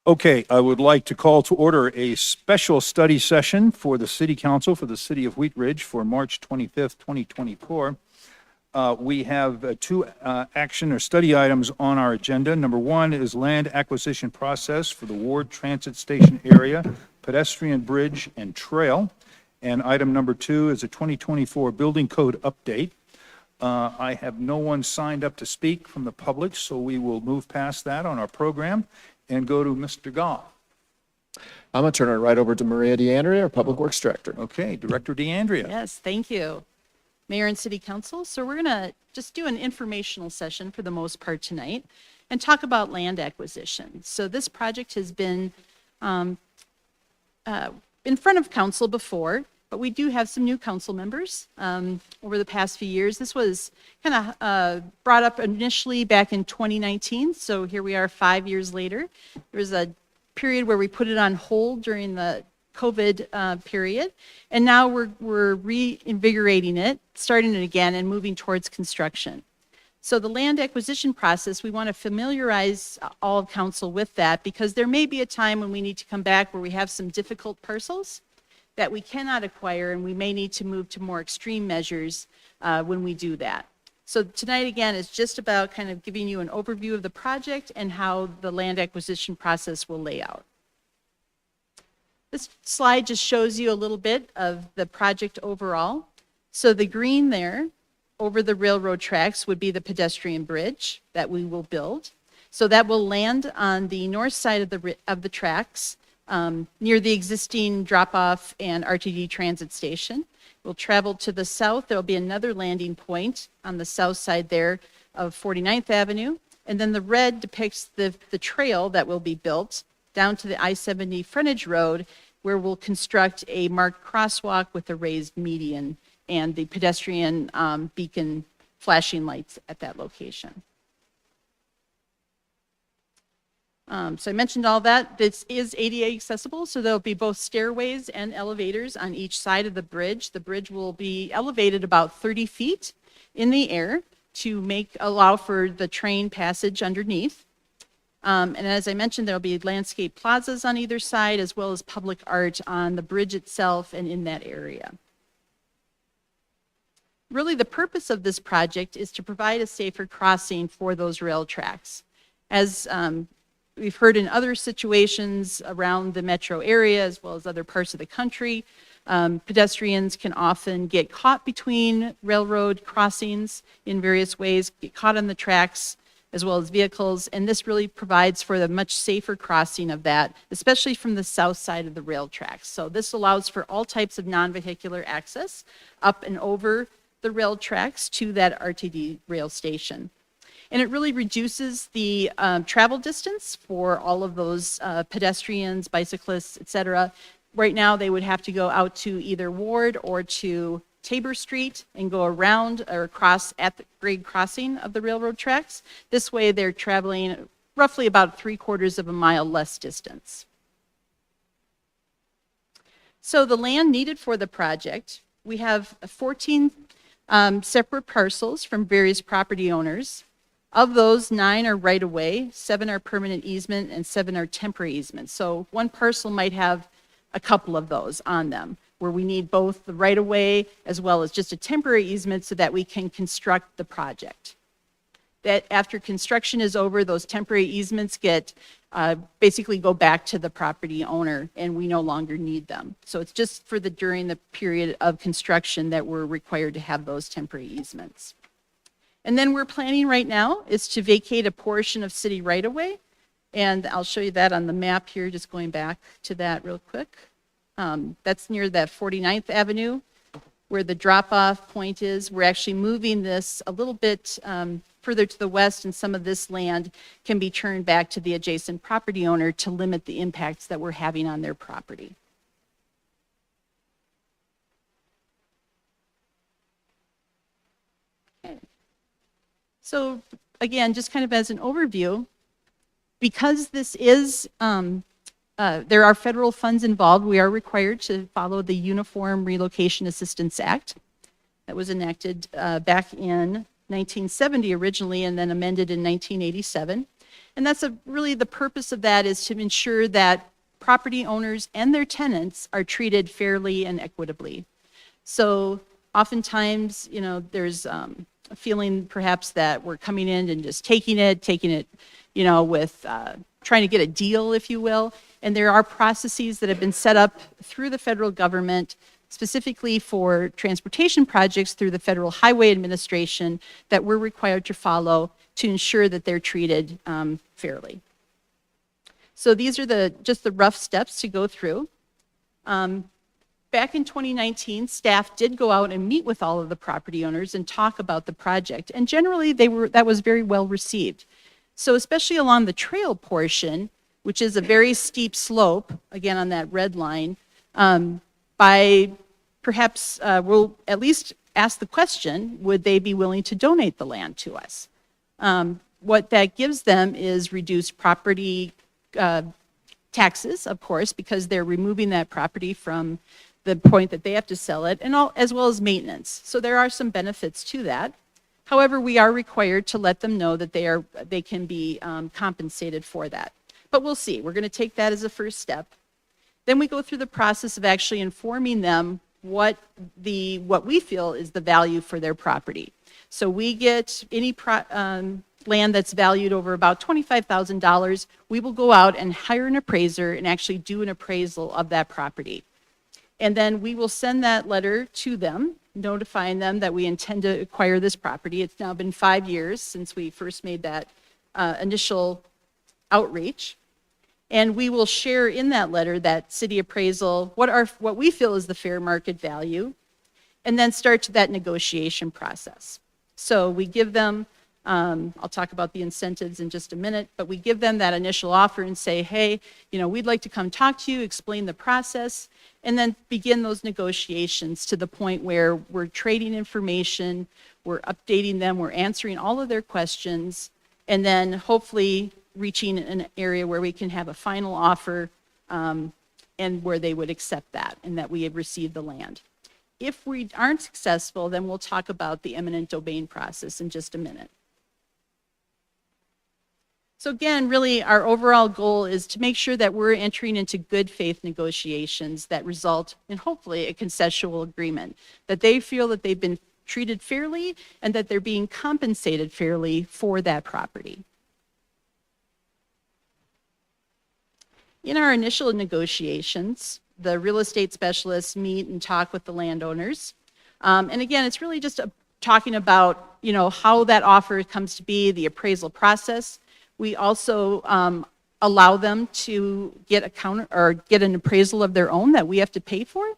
Okay, I would like to call to order a special study session for the City Council for the City of Wheat Ridge for March 25th, 2024. We have two action or study items on our agenda. Number one is land acquisition process for the Ward Transit Station area, pedestrian bridge and trail. And item number two is a 2024 building code update. I have no one signed up to speak from the public, so we will move past that on our program and go to Mr. Goff. I'm going to turn it right over to Maria DeAndrea, our Public Works Director. Okay, Director DeAndrea. Yes, thank you. Mayor and City Council, so we're going to just do an informational session for the most part tonight and talk about land acquisition. So this project has been in front of council before, but we do have some new council members over the past few years. This was kind of brought up initially back in 2019, so here we are 5 years later. There was a period where we put it on hold during the COVID period, and now we're reinvigorating it, starting it again, and moving towards construction. So the land acquisition process, we want to familiarize all of council with that, because there may be a time when we need to come back where we have some difficult parcels that we cannot acquire, and we may need to move to more extreme measures when we do that. So tonight, again, is just about kind of giving you an overview of the project and how the land acquisition process will lay out. This slide just shows you a little bit of the project overall. So the green there over the railroad tracks would be the pedestrian bridge that we will build. So that will land on the north side of the tracks near the existing drop-off and RTD transit station. We'll travel to the south. There'll be another landing point on the south side there of 49th Avenue. And then the red depicts the trail that will be built down to the I-70 frontage road, where we'll construct a marked crosswalk with a raised median and the pedestrian beacon flashing lights at that location. So I mentioned all that. This is ADA accessible, so there'll be both stairways and elevators on each side of the bridge. The bridge will be elevated about 30 feet in the air to allow for the train passage underneath. And as I mentioned, there'll be landscape plazas on either side, as well as public art on the bridge itself and in that area. Really, the purpose of this project is to provide a safer crossing for those rail tracks. As we've heard in other situations around the metro area, as well as other parts of the country, pedestrians can often get caught between railroad crossings in various ways, get caught on the tracks, as well as vehicles, and this really provides for the much safer crossing of that, especially from the south side of the rail tracks. So this allows for all types of non-vehicular access up and over the rail tracks to that RTD rail station. And it really reduces the travel distance for all of those pedestrians, bicyclists, et cetera. Right now, they would have to go out to either Ward or to Tabor Street and go around or across at the grade crossing of the railroad tracks. This way, they're traveling roughly about 3/4 of a mile less distance. So the land needed for the project, we have 14 separate parcels from various property owners. Of those, 9 are right-of-way, 7 are permanent easement, and 7 are temporary easements. So one parcel might have a couple of those on them, where we need both the right-of-way as well as just a temporary easement so that we can construct the project. That after construction is over, those temporary easements basically go back to the property owner, and we no longer need them. So it's just for during the period of construction that we're required to have those temporary easements. And then we're planning right now is to vacate a portion of city right-of-way, and I'll show you that on the map here, just going back to that real quick. That's near that 49th Avenue, where the drop-off point is. We're actually moving this a little bit further to the west, and some of this land can be turned back to the adjacent property owner to limit the impacts that we're having on their property. Okay. So again, just kind of as an overview, because this is, there are federal funds involved, we are required to follow the Uniform Relocation Assistance Act that was enacted back in 1970 originally, and then amended in 1987. And that's really the purpose of that, is to ensure that property owners and their tenants are treated fairly and equitably. So oftentimes, there's a feeling perhaps that we're coming in and just taking it, with trying to get a deal, if you will. And there are processes that have been set up through the federal government, specifically for transportation projects through the Federal Highway Administration, that we're required to follow to ensure that they're treated fairly. So these are just the rough steps to go through. Back in 2019, staff did go out and meet with all of the property owners and talk about the project, and generally that was very well received. So especially along the trail portion, which is a very steep slope, again on that red line, by perhaps we'll at least ask the question, would they be willing to donate the land to us? What that gives them is reduced property taxes, of course, because they're removing that property from the point that they have to sell it, and as well as maintenance. So there are some benefits to that. However, we are required to let them know that they can be compensated for that. But we'll see. We're going to take that as a first step. Then we go through the process of actually informing them what we feel is the value for their property. So we get any land that's valued over about $25,000, we will go out and hire an appraiser and actually do an appraisal of that property. And then we will send that letter to them, notifying them that we intend to acquire this property. It's now been 5 years since we first made that initial outreach. And we will share in that letter that city appraisal, what we feel is the fair market value, and then start that negotiation process. So we give them, I'll talk about the incentives in just a minute, but we give them that initial offer and say, hey, we'd like to come talk to you, explain the process, and then begin those negotiations to the point where we're trading information, we're updating them, we're answering all of their questions, and then hopefully reaching an area where we can have a final offer and where they would accept that and that we have received the land. If we aren't successful, then we'll talk about the eminent domain process in just a minute. So again, really our overall goal is to make sure that we're entering into good faith negotiations that result in hopefully a consensual agreement, that they feel that they've been treated fairly and that they're being compensated fairly for that property. In our initial negotiations, the real estate specialists meet and talk with the landowners. And again, it's really just talking about, how that offer comes to be, the appraisal process. We also allow them to get get an appraisal of their own that we have to pay for.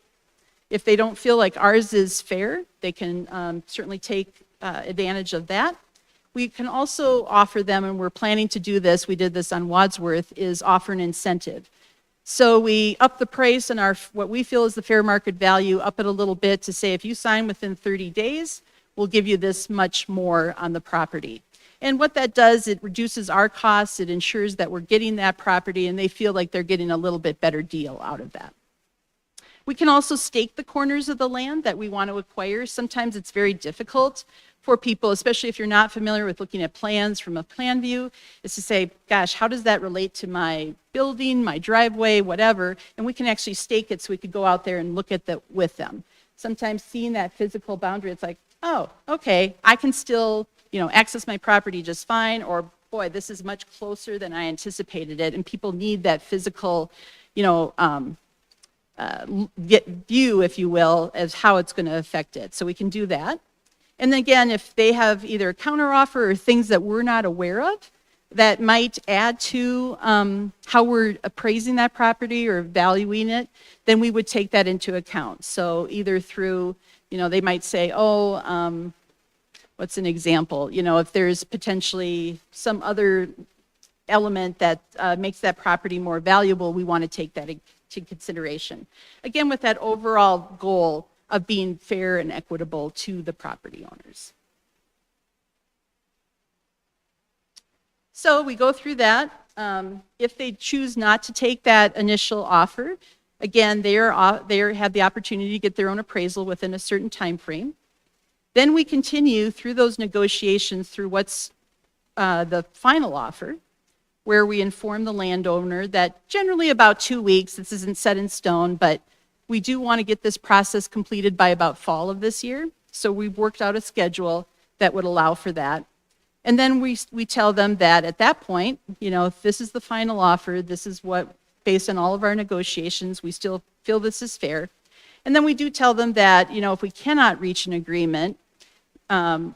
If they don't feel like ours is fair, they can certainly take advantage of that. We can also offer them, and we're planning to do this, we did this on Wadsworth, is offer an incentive. So we up the price and what we feel is the fair market value, up it a little bit to say, if you sign within 30 days, we'll give you this much more on the property. And what that does, it reduces our costs, it ensures that we're getting that property and they feel like they're getting a little bit better deal out of that. We can also stake the corners of the land that we want to acquire. Sometimes it's very difficult for people, especially if you're not familiar with looking at plans from a plan view, is to say, gosh, how does that relate to my building, my driveway, whatever? And we can actually stake it so we could go out there and look at that with them. Sometimes seeing that physical boundary, it's like, oh, okay, I can still, access my property just fine, or boy, this is much closer than I anticipated it, and people need that physical, view, if you will, as how it's going to affect it. So we can do that. And then again, if they have either a counteroffer or things that we're not aware of that might add to how we're appraising that property or valuing it, then we would take that into account. So either through, they might say, what's an example? If there's potentially some other element that makes that property more valuable, we want to take that into consideration. Again, with that overall goal of being fair and equitable to the property owners. So we go through that. If they choose not to take that initial offer, again, they have the opportunity to get their own appraisal within a certain time frame. Then we continue through those negotiations through what's the final offer. where we inform the landowner that generally about 2 weeks, this isn't set in stone, but we do want to get this process completed by about fall of this year. So we've worked out a schedule that would allow for that. And then we tell them that at that point, if this is the final offer, this is what, based on all of our negotiations, we still feel this is fair. And then we do tell them that, if we cannot reach an agreement,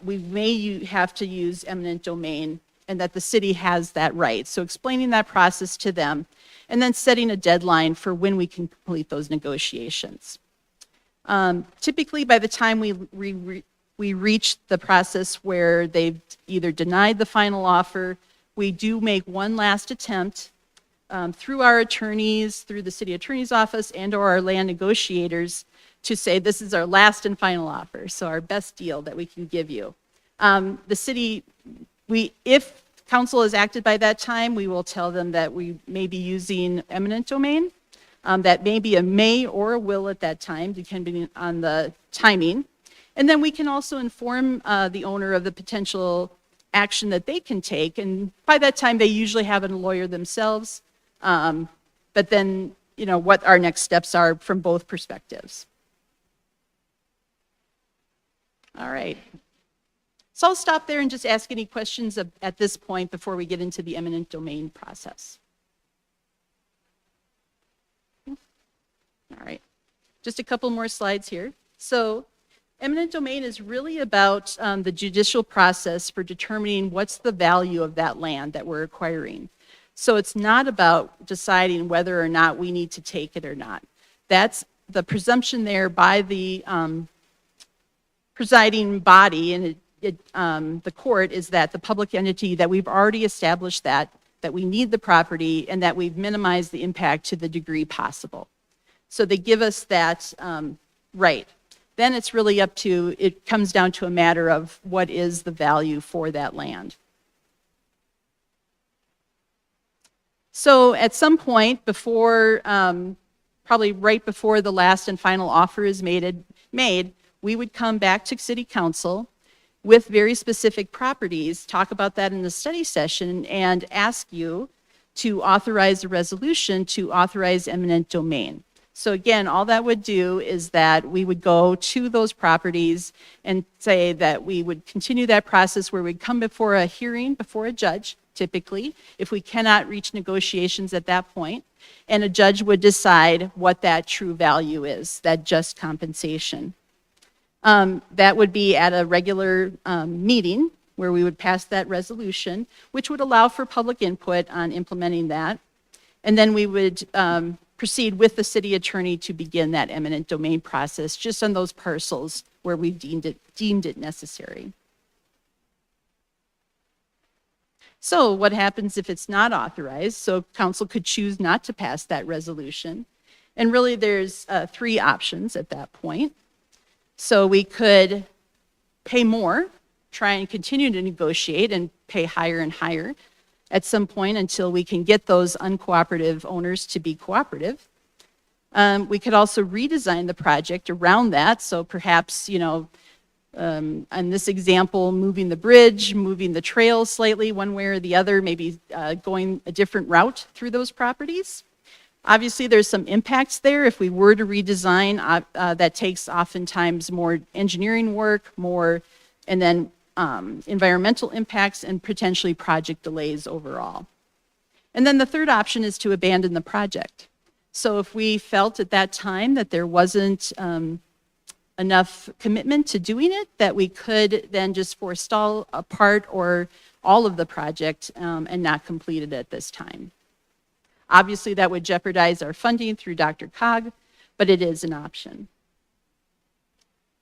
we may have to use eminent domain and that the city has that right. So explaining that process to them and then setting a deadline for when we can complete those negotiations. Typically, by the time we reach the process where they've either denied the final offer, we do make one last attempt through our attorneys, through the city attorney's office and/or our land negotiators to say this is our last and final offer, so our best deal that we can give you. The city, if council has acted by that time, we will tell them that we may be using eminent domain. That may be a may or a will at that time, depending on the timing. And then we can also inform the owner of the potential action that they can take. And by that time, they usually have a lawyer themselves. But then, what our next steps are from both perspectives. All right. So I'll stop there and just ask any questions at this point before we get into the eminent domain process. All right. Just a couple more slides here. So eminent domain is really about the judicial process for determining what's the value of that land that we're acquiring. So it's not about deciding whether or not we need to take it or not. That's the presumption there by the presiding body, and the court, is that the public entity, that we've already established that we need the property and that we've minimized the impact to the degree possible. So they give us that right. Then it's really it comes down to a matter of what is the value for that land. So at some point before, probably right before the last and final offer is made, we would come back to City Council with very specific properties, talk about that in the study session, and ask you to authorize a resolution to authorize eminent domain. So again, all that would do is that we would go to those properties and say that we would continue that process where we'd come before a hearing, before a judge, typically, if we cannot reach negotiations at that point, and a judge would decide what that true value is, that just compensation. That would be at a regular meeting where we would pass that resolution, which would allow for public input on implementing that. And then we would proceed with the city attorney to begin that eminent domain process just on those parcels where we deemed it necessary. So what happens if it's not authorized? So council could choose not to pass that resolution. And really there's 3 options at that point. So we could pay more, try and continue to negotiate and pay higher and higher at some point until we can get those uncooperative owners to be cooperative. We could also redesign the project around that. So perhaps, in this example, moving the bridge, moving the trail slightly one way or the other, maybe going a different route through those properties. Obviously, there's some impacts there. If we were to redesign, that takes oftentimes more engineering work, and then environmental impacts and potentially project delays overall. And then the third option is to abandon the project. So if we felt at that time that there wasn't enough commitment to doing it, that we could then just forestall a part or all of the project and not complete it at this time. Obviously, that would jeopardize our funding through DRCOG, but it is an option.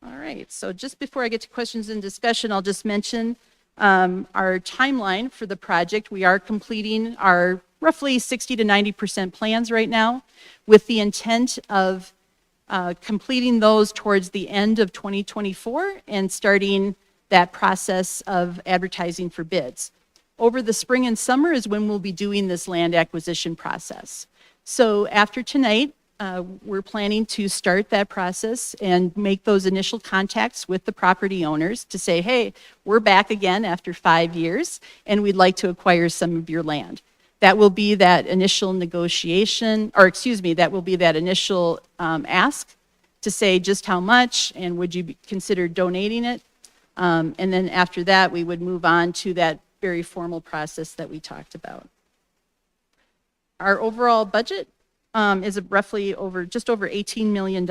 All right, so just before I get to questions and discussion, I'll just mention our timeline for the project. We are completing our roughly 60 to 90% plans right now, with the intent of completing those towards the end of 2024 and starting that process of advertising for bids. Over the spring and summer is when we'll be doing this land acquisition process. So after tonight, we're planning to start that process and make those initial contacts with the property owners to say, hey, we're back again after 5 years and we'd like to acquire some of your land. That will be that initial negotiation, or excuse me, that will be that initial ask to say just how much and would you consider donating it? And then after that, we would move on to that very formal process that we talked about. Our overall budget is roughly just over $18 million.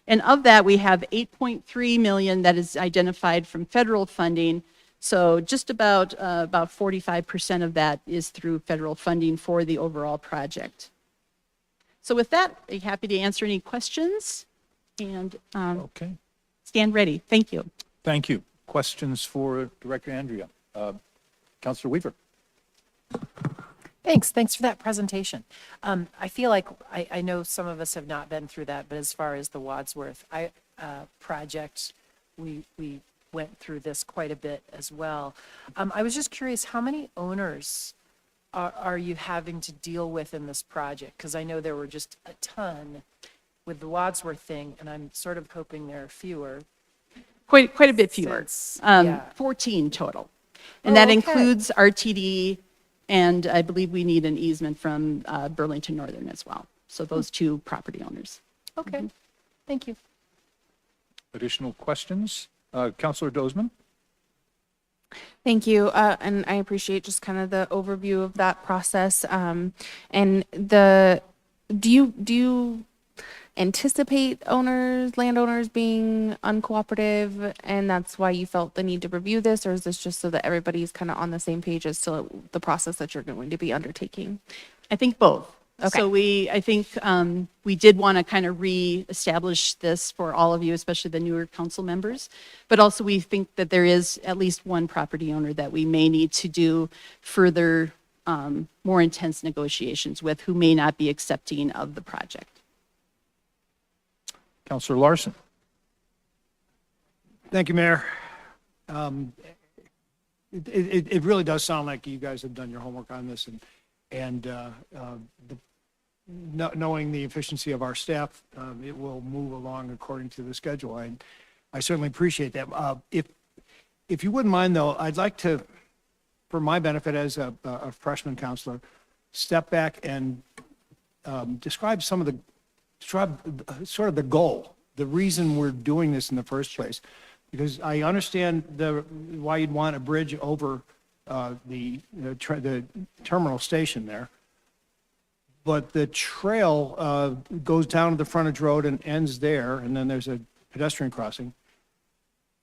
And of that, we have 8.3 million that is identified from federal funding. So just about 45% of that is through federal funding for the overall project. So with that, I'm happy to answer any questions and Okay, stand ready. Thank you. thank you. Questions for Director Andrea? Counselor Weaver? Thanks for that presentation. I feel like, I know some of us have not been through that, but as far as the Wadsworth project, we went through this quite a bit as well. I was just curious, how many owners are you having to deal with in this project? Because I know there were just a ton with the Wadsworth thing, and I'm sort of hoping there are fewer. Quite a bit fewer. Yeah. 14 total. And that okay. includes RTD, and I believe we need an easement from Burlington Northern as well. So those two property owners. Okay, thank you. Additional questions? Counselor Dozeman? Thank you, and I appreciate just kind of the overview of that process. And do you anticipate landowners being uncooperative, and that's why you felt the need to review this, or is this just so that everybody's kind of on the same page as to the process that you're going to be undertaking? I think both. Okay. So I think we did want to kind of reestablish this for all of you, especially the newer council members. But also we think that there is at least one property owner that we may need to do further, more intense negotiations with, who may not be accepting of the project. Counselor Larson? Thank you, Mayor. It really does sound like you guys have done your homework on this, and knowing the efficiency of our staff, it will move along according to the schedule. I certainly appreciate that. If you wouldn't mind, though, I'd like to, for my benefit as a freshman counselor, step back and describe sort of the goal, the reason we're doing this in the first place. Because I understand why you'd want a bridge over the terminal station there. But the trail goes down to the frontage road and ends there, and then there's a pedestrian crossing.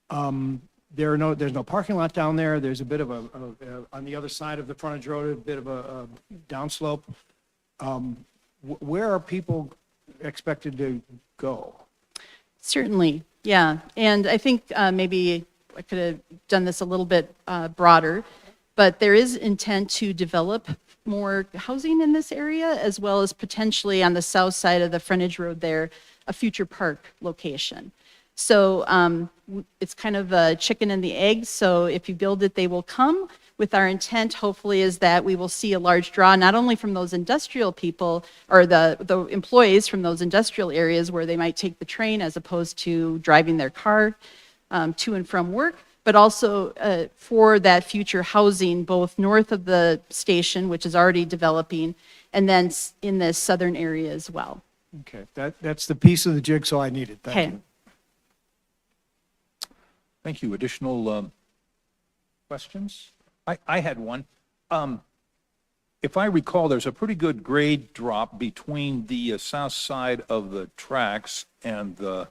There's no parking lot down there. There's a bit of on the other side of the frontage road, a bit of a downslope. Where are people expected to go? Certainly, yeah. And I think maybe I could have done this a little bit broader, but there is intent to develop more housing in this area, as well as potentially on the south side of the frontage road there, a future park location. So it's kind of a chicken and the egg. So if you build it, they will come. With our intent, hopefully, is that we will see a large draw, not only from those industrial people or the employees from those industrial areas where they might take the train as opposed to driving their car to and from work, but also for that future housing, both north of the station, which is already developing, and then in the southern area as well. Okay, that's the piece of the jigsaw I needed. Thank you. Thank you. Additional questions? I had one. If I recall, there's a pretty good grade drop between the south side of the tracks and the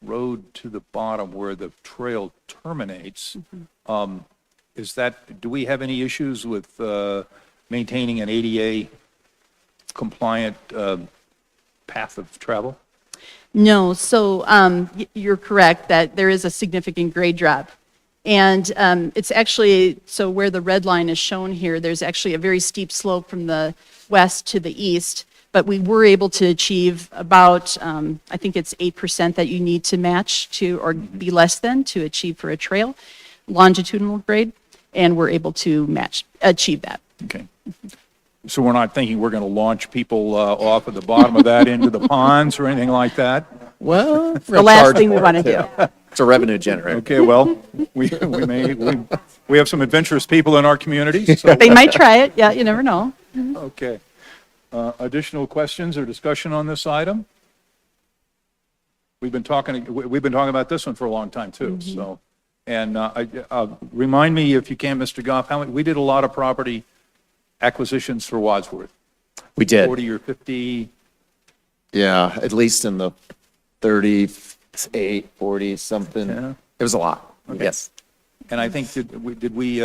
road to the bottom where the trail terminates. Do we have any issues with maintaining an ADA compliant path of travel? No, so you're correct that there is a significant grade drop. And it's actually, so where the red line is shown here, there's actually a very steep slope from the west to the east, but we were able to achieve about, I think it's 8% that you need to match to, or be less than, to achieve for a trail, longitudinal grade, and we're able to achieve that. Okay. So we're not thinking we're going to launch people off at the bottom of that into the ponds or anything like that? Well, the last thing we want to do. It's a revenue generator. Okay, well, we have some adventurous people in our community, so. They might try it. Yeah, you never know. Okay. Additional questions or discussion on this item? We've been talking about this one for a long time too, so. And remind me if you can, Mr. Goff, we did a lot of property acquisitions for Wadsworth. We did. 40 or 50, Yeah, at least in the 38, 40 something. Yeah. It was a lot. Okay. Yes. and I think, did we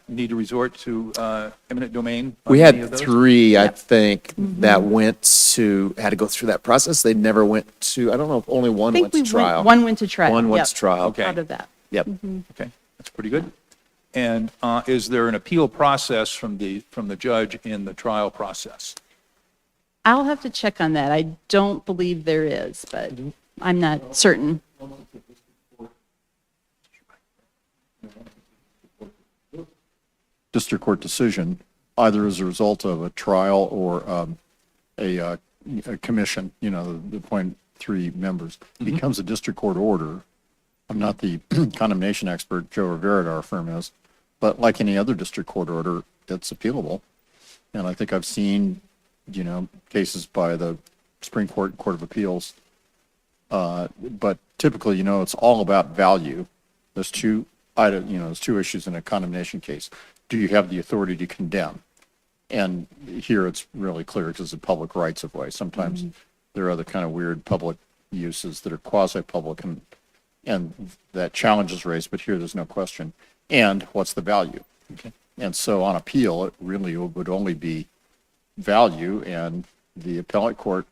need to resort to eminent domain? on We any had of those? 3, I think, that had to go through that process. They never went to, I don't know if only one went to trial. One went to trial. One went Yep. to trial. Okay. Out of that. Yep. Okay, that's pretty good. And is there an appeal process from the judge in the trial process? I'll have to check on that. I don't believe there is, but I'm not certain. District court decision, either as a result of a trial or a commission, the appoint 3 members, becomes a district court order. I'm not the condemnation expert, Joe Rivera at our firm is, but like any other district court order, it's appealable. And I think I've seen, cases by the Supreme Court, Court of Appeals. But typically, it's all about value. There's two issues in a condemnation case. Do you have the authority to condemn? And here it's really clear because it's a public rights of way. Sometimes there are other kind of weird public uses that are quasi-public and that challenge is raised, but here there's no question. And what's the value? Okay. And so on appeal, it really would only be value, and the appellate court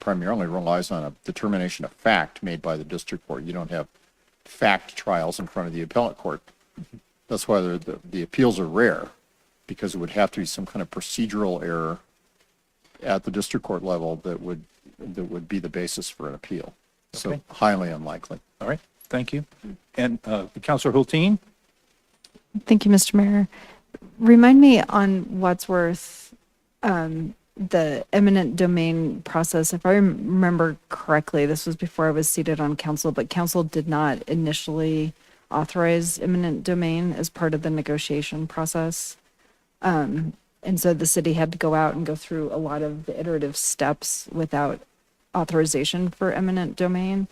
primarily relies on a determination of fact made by the district court. You don't have fact trials in front of the appellate court. That's why the appeals are rare, because it would have to be some kind of procedural error at the district court level that would be the basis for an appeal. So Okay. highly unlikely. All right, thank you. And Counselor Hulteen? Thank you, Mr. Mayor. Remind me on Wadsworth, the eminent domain process. If I remember correctly, this was before I was seated on council, but council did not initially authorize eminent domain as part of the negotiation process. And so the city had to go out and go through a lot of the iterative steps without authorization for eminent domain.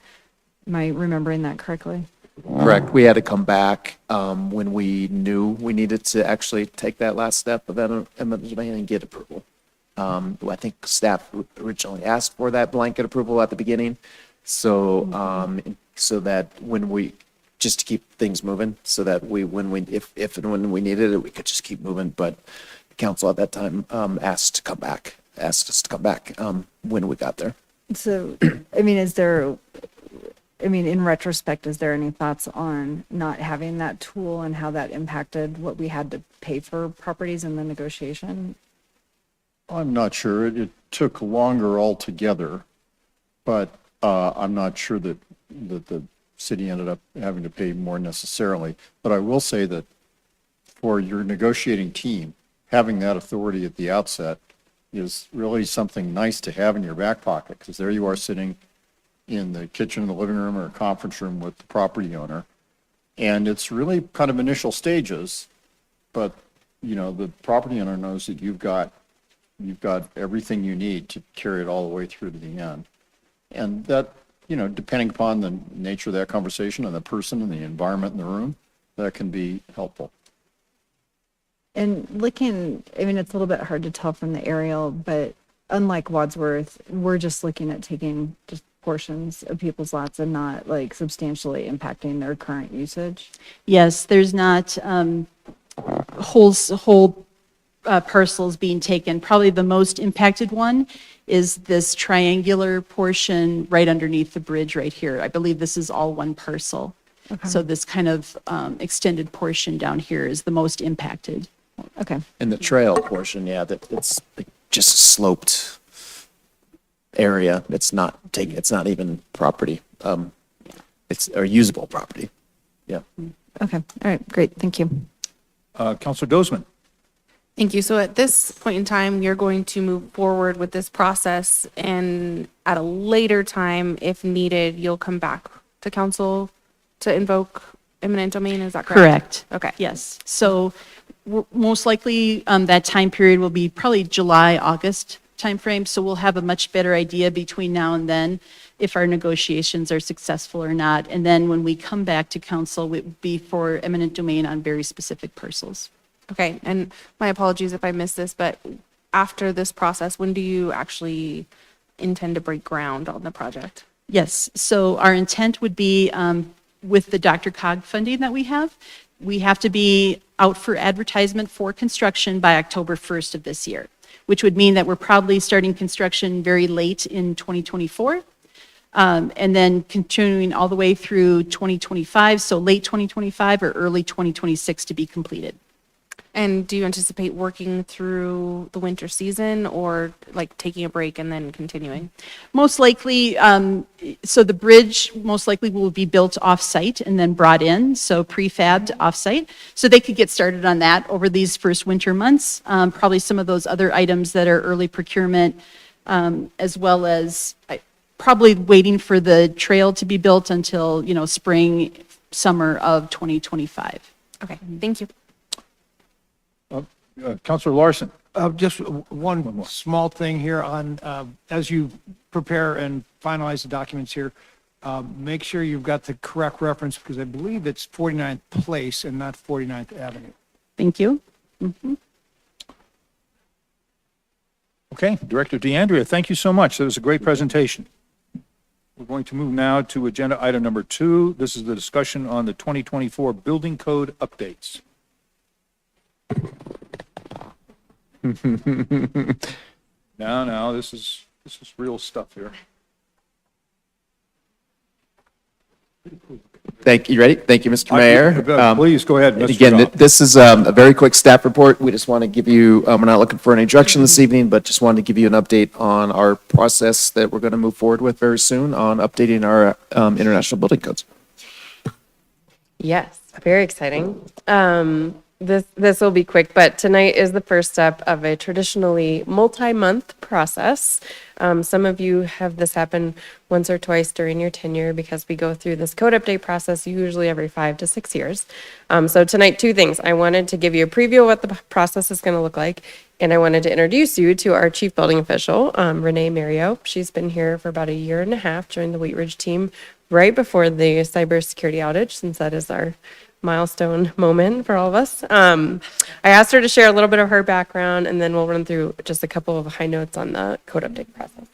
Am I remembering that correctly? Correct. We had to come back when we knew we needed to actually take that last step of eminent domain and get approval. I think staff originally asked for that blanket approval at the beginning. So, so that just to keep things moving, so that if and when we needed it, we could just keep moving. But the council at that time asked us to come back when we got there. So, in retrospect, is there any thoughts on not having that tool and how that impacted what we had to pay for properties in the negotiation? I'm not sure. It took longer altogether, but I'm not sure that the city ended up having to pay more necessarily. But I will say that for your negotiating team, having that authority at the outset is really something nice to have in your back pocket, because there you are sitting in the kitchen, the living room, or a conference room with the property owner. And it's really kind of initial stages, but the property owner knows that you've got everything you need to carry it all the way through to the end. And that, depending upon the nature of that conversation and the person and the environment in the room, that can be helpful. And looking, it's a little bit hard to tell from the aerial, but unlike Wadsworth, we're just looking at taking just portions of people's lots and not like substantially impacting their current usage. Yes, there's not whole parcels being taken. Probably the most impacted one is this triangular portion right underneath the bridge right here. I believe this is all one parcel. Okay. So this kind of extended portion down here is the most impacted. Okay. And the trail portion, it's just a sloped area. It's not even property. It's a usable property. Yeah. Okay. All right. Great. Thank you. Counselor Dozman? Thank you. So at this point in time, you're going to move forward with this process, and at a later time, if needed, you'll come back to council to invoke eminent domain, is that Correct. correct? Okay. Yes. So most likely, that time period will be probably July, August timeframe. So we'll have a much better idea between now and then if our negotiations are successful or not. And then when we come back to council, it would be for eminent domain on very specific parcels. Okay, and my apologies if I missed this, but after this process, when do you actually intend to break ground on the project? Yes, so our intent would be with the Dr. Cog funding that we have to be out for advertisement for construction by October 1st of this year, which would mean that we're probably starting construction very late in 2024, and then continuing all the way through 2025, so late 2025 or early 2026 to be completed. And do you anticipate working through the winter season or like taking a break and then continuing? Most likely, so the bridge most likely will be built off-site and then brought in, so prefabbed off-site. So they could get started on that over these first winter months. Probably some of those other items that are early procurement, as well as probably waiting for the trail to be built until, spring, summer of 2025. Okay, thank you. Counselor Larson. Just one small thing here on, as you prepare and finalize the documents here, make sure you've got the correct reference because I believe it's 49th Place and not 49th Avenue. Thank you. Mhm. Okay, Director DeAndrea, thank you so much. That was a great presentation. We're going to move now to agenda item number 2. This is the discussion on the 2024 building code updates. No, this is real stuff here. Thank you. Ready? Thank you, Mr. Mayor. Please go ahead, And Mr. again, Goff. this is a very quick staff report. We just want to give you, we're not looking for an introduction this evening, but just wanted to give you an update on our process that we're going to move forward with very soon on updating our international building codes. Yes, very exciting. This will be quick, but tonight is the first step of a traditionally multi-month process. Some of you have this happen once or twice during your tenure because we go through this code update process usually every 5 to 6 years. So tonight, 2 things. I wanted to give you a preview of what the process is going to look like, and I wanted to introduce you to our chief building official, Renee Mario. She's been here for about a year and a half, joined the Wheat Ridge team right before the cybersecurity outage, since that is our milestone moment for all of us. I asked her to share a little bit of her background, and then we'll run through just a couple of high notes on the code update process.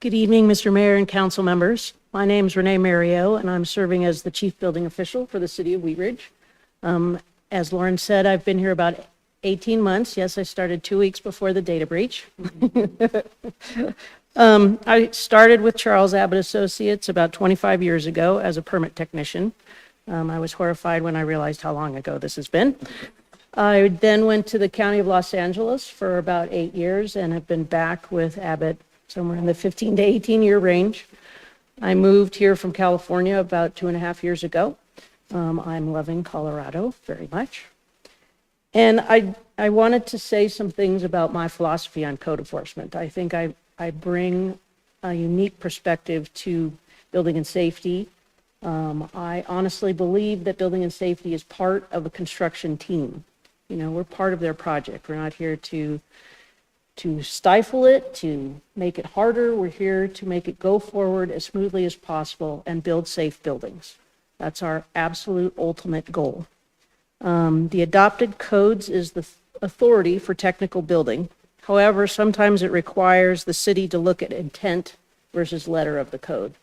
Good evening, Mr. Mayor and council members. My name is Renee Mario, and I'm serving as the Chief Building Official for the City of Wheat Ridge. As Lauren said, I've been here about 18 months. Yes, I started 2 weeks before the data breach. I started with Charles Abbott Associates about 25 years ago as a permit technician. I was horrified when I realized how long ago this has been. I then went to the County of Los Angeles for about 8 years and have been back with Abbott somewhere in the 15 to 18 year range. I moved here from California about 2.5 years ago. I'm loving Colorado very much. And I wanted to say some things about my philosophy on code enforcement. I think I bring a unique perspective to building and safety. I honestly believe that building and safety is part of a construction team. We're part of their project. We're not here to stifle it, to make it harder. We're here to make it go forward as smoothly as possible and build safe buildings. That's our absolute ultimate goal. The adopted codes is the authority for technical building. However, sometimes it requires the city to look at intent versus letter of the code.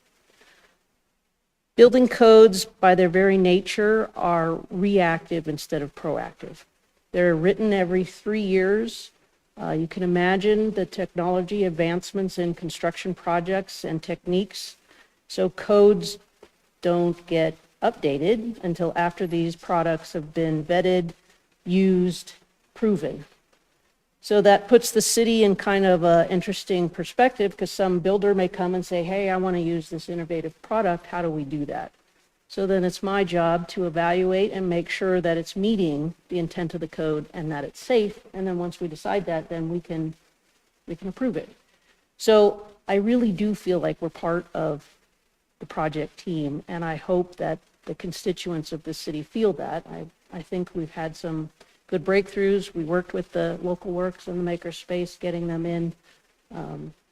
Building codes, by their very nature, are reactive instead of proactive. They're written every 3 years. You can imagine the technology advancements in construction projects and techniques. So codes don't get updated until after these products have been vetted, used, proven. So that puts the city in kind of an interesting perspective because some builder may come and say, hey, I want to use this innovative product. How do we do that? So then it's my job to evaluate and make sure that it's meeting the intent of the code and that it's safe. And then once we decide that, then we can approve it. So I really do feel like we're part of the project team, and I hope that the constituents of the city feel that. I think we've had some good breakthroughs. We worked with the local works and the makerspace, getting them in.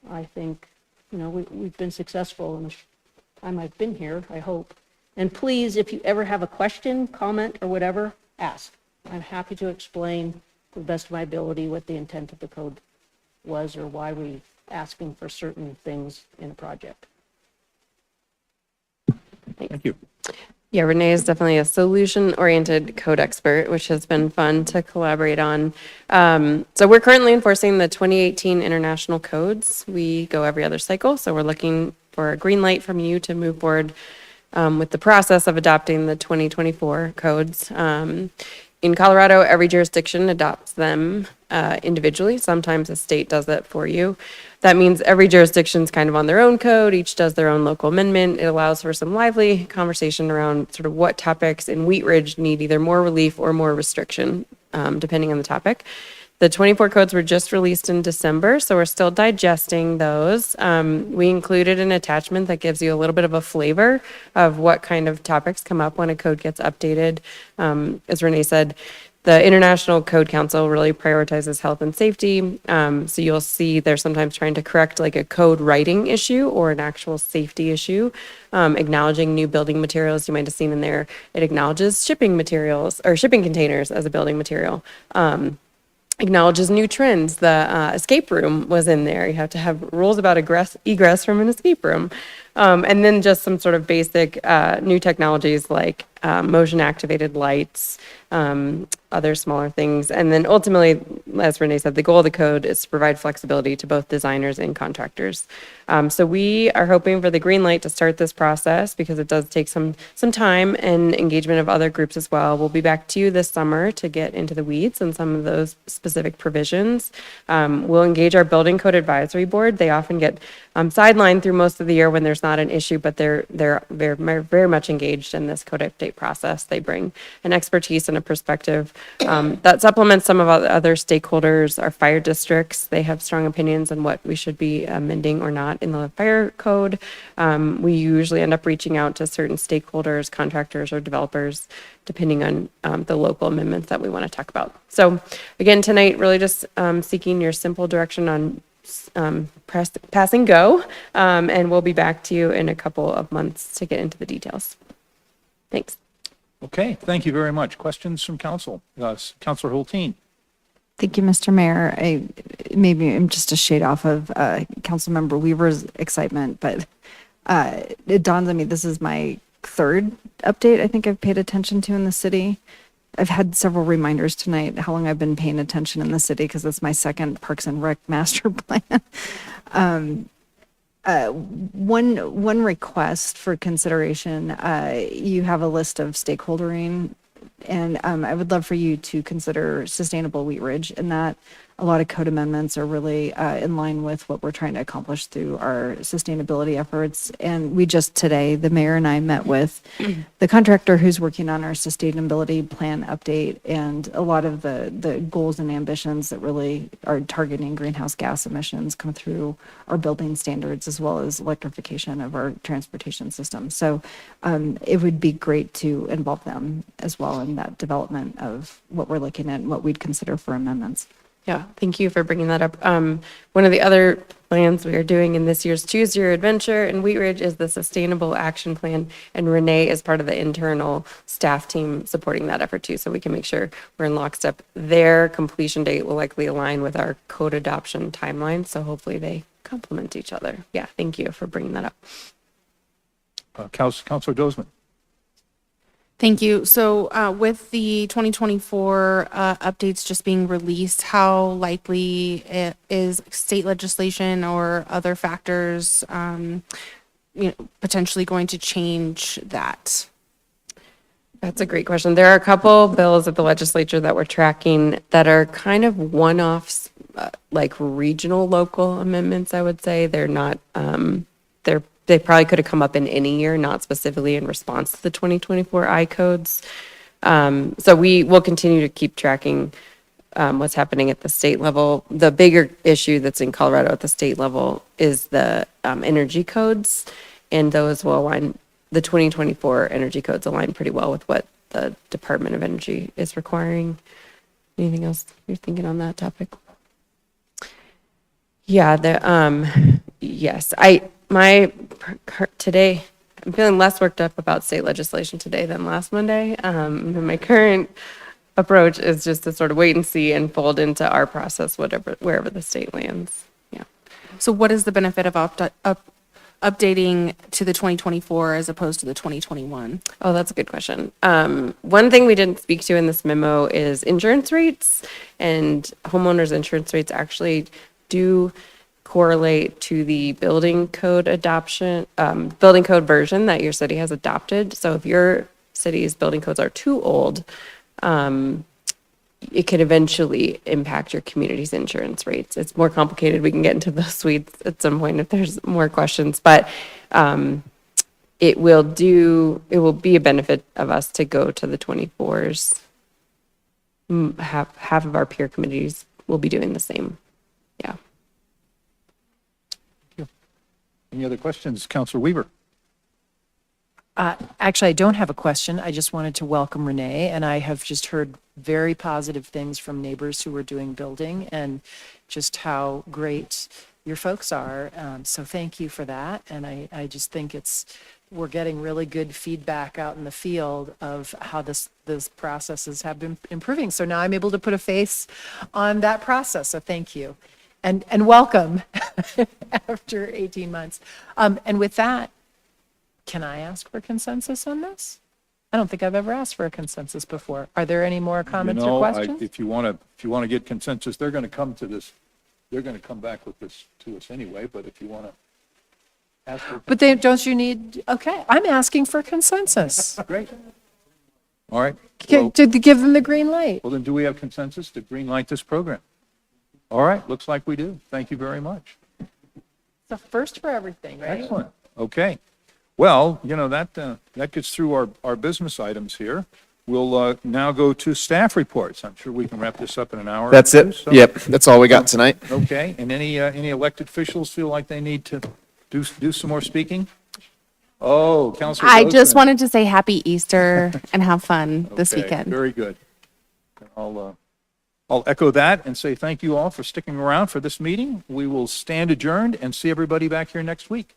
I think, we've been successful in the time I've been here, I hope. And please, if you ever have a question, comment, or whatever, ask. I'm happy to explain to the best of my ability what the intent of the code was or why we're asking for certain things in a project. Thank you. Yeah, Renee is definitely a solution-oriented code expert, which has been fun to collaborate on. So we're currently enforcing the 2018 international codes. We go every other cycle, so we're looking for a green light from you to move forward with the process of adopting the 2024 codes. In Colorado, every jurisdiction adopts them individually. Sometimes the state does that for you. That means every jurisdiction's kind of on their own code. Each does their own local amendment. It allows for some lively conversation around sort of what topics in Wheat Ridge need either more relief or more restriction, depending on the topic. The 24 codes were just released in December, so we're still digesting those. We included an attachment that gives you a little bit of a flavor of what kind of topics come up when a code gets updated. As Renee said, the International Code Council really prioritizes health and safety. So you'll see they're sometimes trying to correct like a code writing issue or an actual safety issue, acknowledging new building materials. You might have seen in there, it acknowledges shipping materials or shipping containers as a building material. Acknowledges new trends. The escape room was in there. You have to have rules about egress from an escape room. And then just some sort of basic new technologies like motion activated lights, other smaller things. And then ultimately, as Renee said, the goal of the code is to provide flexibility to both designers and contractors. So we are hoping for the green light to start this process because it does take some time and engagement of other groups as well. We'll be back to you this summer to get into the weeds and some of those specific provisions. We'll engage our building code advisory board. They often get sidelined through most of the year when there's not an issue, but they're very much engaged in this code update process. They bring an expertise and a perspective that supplements some of the other stakeholders. Our fire districts, they have strong opinions on what we should be amending or not in the fire code. We usually end up reaching out to certain stakeholders, contractors, or developers, depending on the local amendments that we want to talk about. So again, tonight, really just seeking your simple direction on pass and go, and we'll be back to you in a couple of months to get into the details. Thanks. Okay, thank you very much. Questions from council? Councilor Hulteen. Thank you, Mr. Mayor. Maybe I'm just a shade off of Councilmember Weaver's excitement, but it dawns on me this is my third update I think I've paid attention to in the city. I've had several reminders tonight how long I've been paying attention in the city because it's my second Parks and Rec master plan. One request for consideration, you have a list of stakeholdering, and I would love for you to consider sustainable Wheat Ridge, and that a lot of code amendments are really in line with what we're trying to accomplish through our sustainability efforts. And we just today, the mayor and I met with the contractor who's working on our sustainability plan update, and a lot of the goals and ambitions that really are targeting greenhouse gas emissions come through our building standards as well as electrification of our transportation system. So it would be great to involve them as well in that development of what we're looking at and what we'd consider for amendments. Yeah, thank you for bringing that up. One of the other plans we are doing in this year's Choose Your Adventure in Wheat Ridge is the Sustainable Action Plan, and Renee is part of the internal staff team supporting that effort too, so we can make sure we're in lockstep. Their completion date will likely align with our code adoption timeline, so hopefully they complement each other. Yeah, thank you for bringing that up. Councilor Dozman. Thank you. So with the 2024 updates just being released, how likely is state legislation or other factors potentially going to change that? That's a great question. There are a couple bills at the legislature that we're tracking that are kind of one-offs, like regional local amendments, I would say. They're not, they probably could have come up in any year, not specifically in response to the 2024 I codes. So we will continue to keep tracking what's happening at the state level. The bigger issue that's in Colorado at the state level is the energy codes. and those will align, the 2024 energy codes align pretty well with what the Department of Energy is requiring. Anything else you're thinking on that topic? Yeah, yes, today, I'm feeling less worked up about state legislation today than last Monday. And my current approach is just to sort of wait and see and fold into our process, wherever the state lands. Yeah. So what is the benefit of updating to the 2024 as opposed to the 2021? Oh, that's a good question. One thing we didn't speak to in this memo is insurance rates, and homeowners' insurance rates actually do correlate to the building code building code version that your city has adopted. So if your city's building codes are too old, it could eventually impact your community's insurance rates. It's more complicated. We can get into those weeds at some point if there's more questions, but it will be a benefit of us to go to the 24s. Half of our peer communities will be doing the same. Yeah. Any other questions? Counselor Weaver? Actually, I don't have a question. I just wanted to welcome Renee, and I have just heard very positive things from neighbors who are doing building and just how great your folks are. So thank you for that. And I just think we're getting really good feedback out in the field of how this processes have been improving. So now I'm able to put a face on that process. So thank you. And welcome after 18 months. And with that, can I ask for consensus on this? I don't think I've ever asked for a consensus before. Are there any more comments or questions? If you want to get consensus, they're going to come to this. They're going to come back with this to us anyway. But if you want to ask for, But then don't you need, okay, I'm asking for consensus. great. All right. To give them the green light. Well, then, do we have consensus to green light this program? All right. Looks like we do. Thank you very much. It's a first for everything, right? Excellent. Okay. Well, that gets through our business items here. We'll now go to staff reports. I'm sure we can wrap this up in an hour. That's or it. so. Yep, that's all we got tonight. Okay. And any elected officials feel like they need to do some more speaking? Oh, Councilor I just Bozeman. wanted to say happy Easter and have fun this Okay, weekend. Very good. I'll echo that and say thank you all for sticking around for this meeting. We will stand adjourned and see everybody back here next week.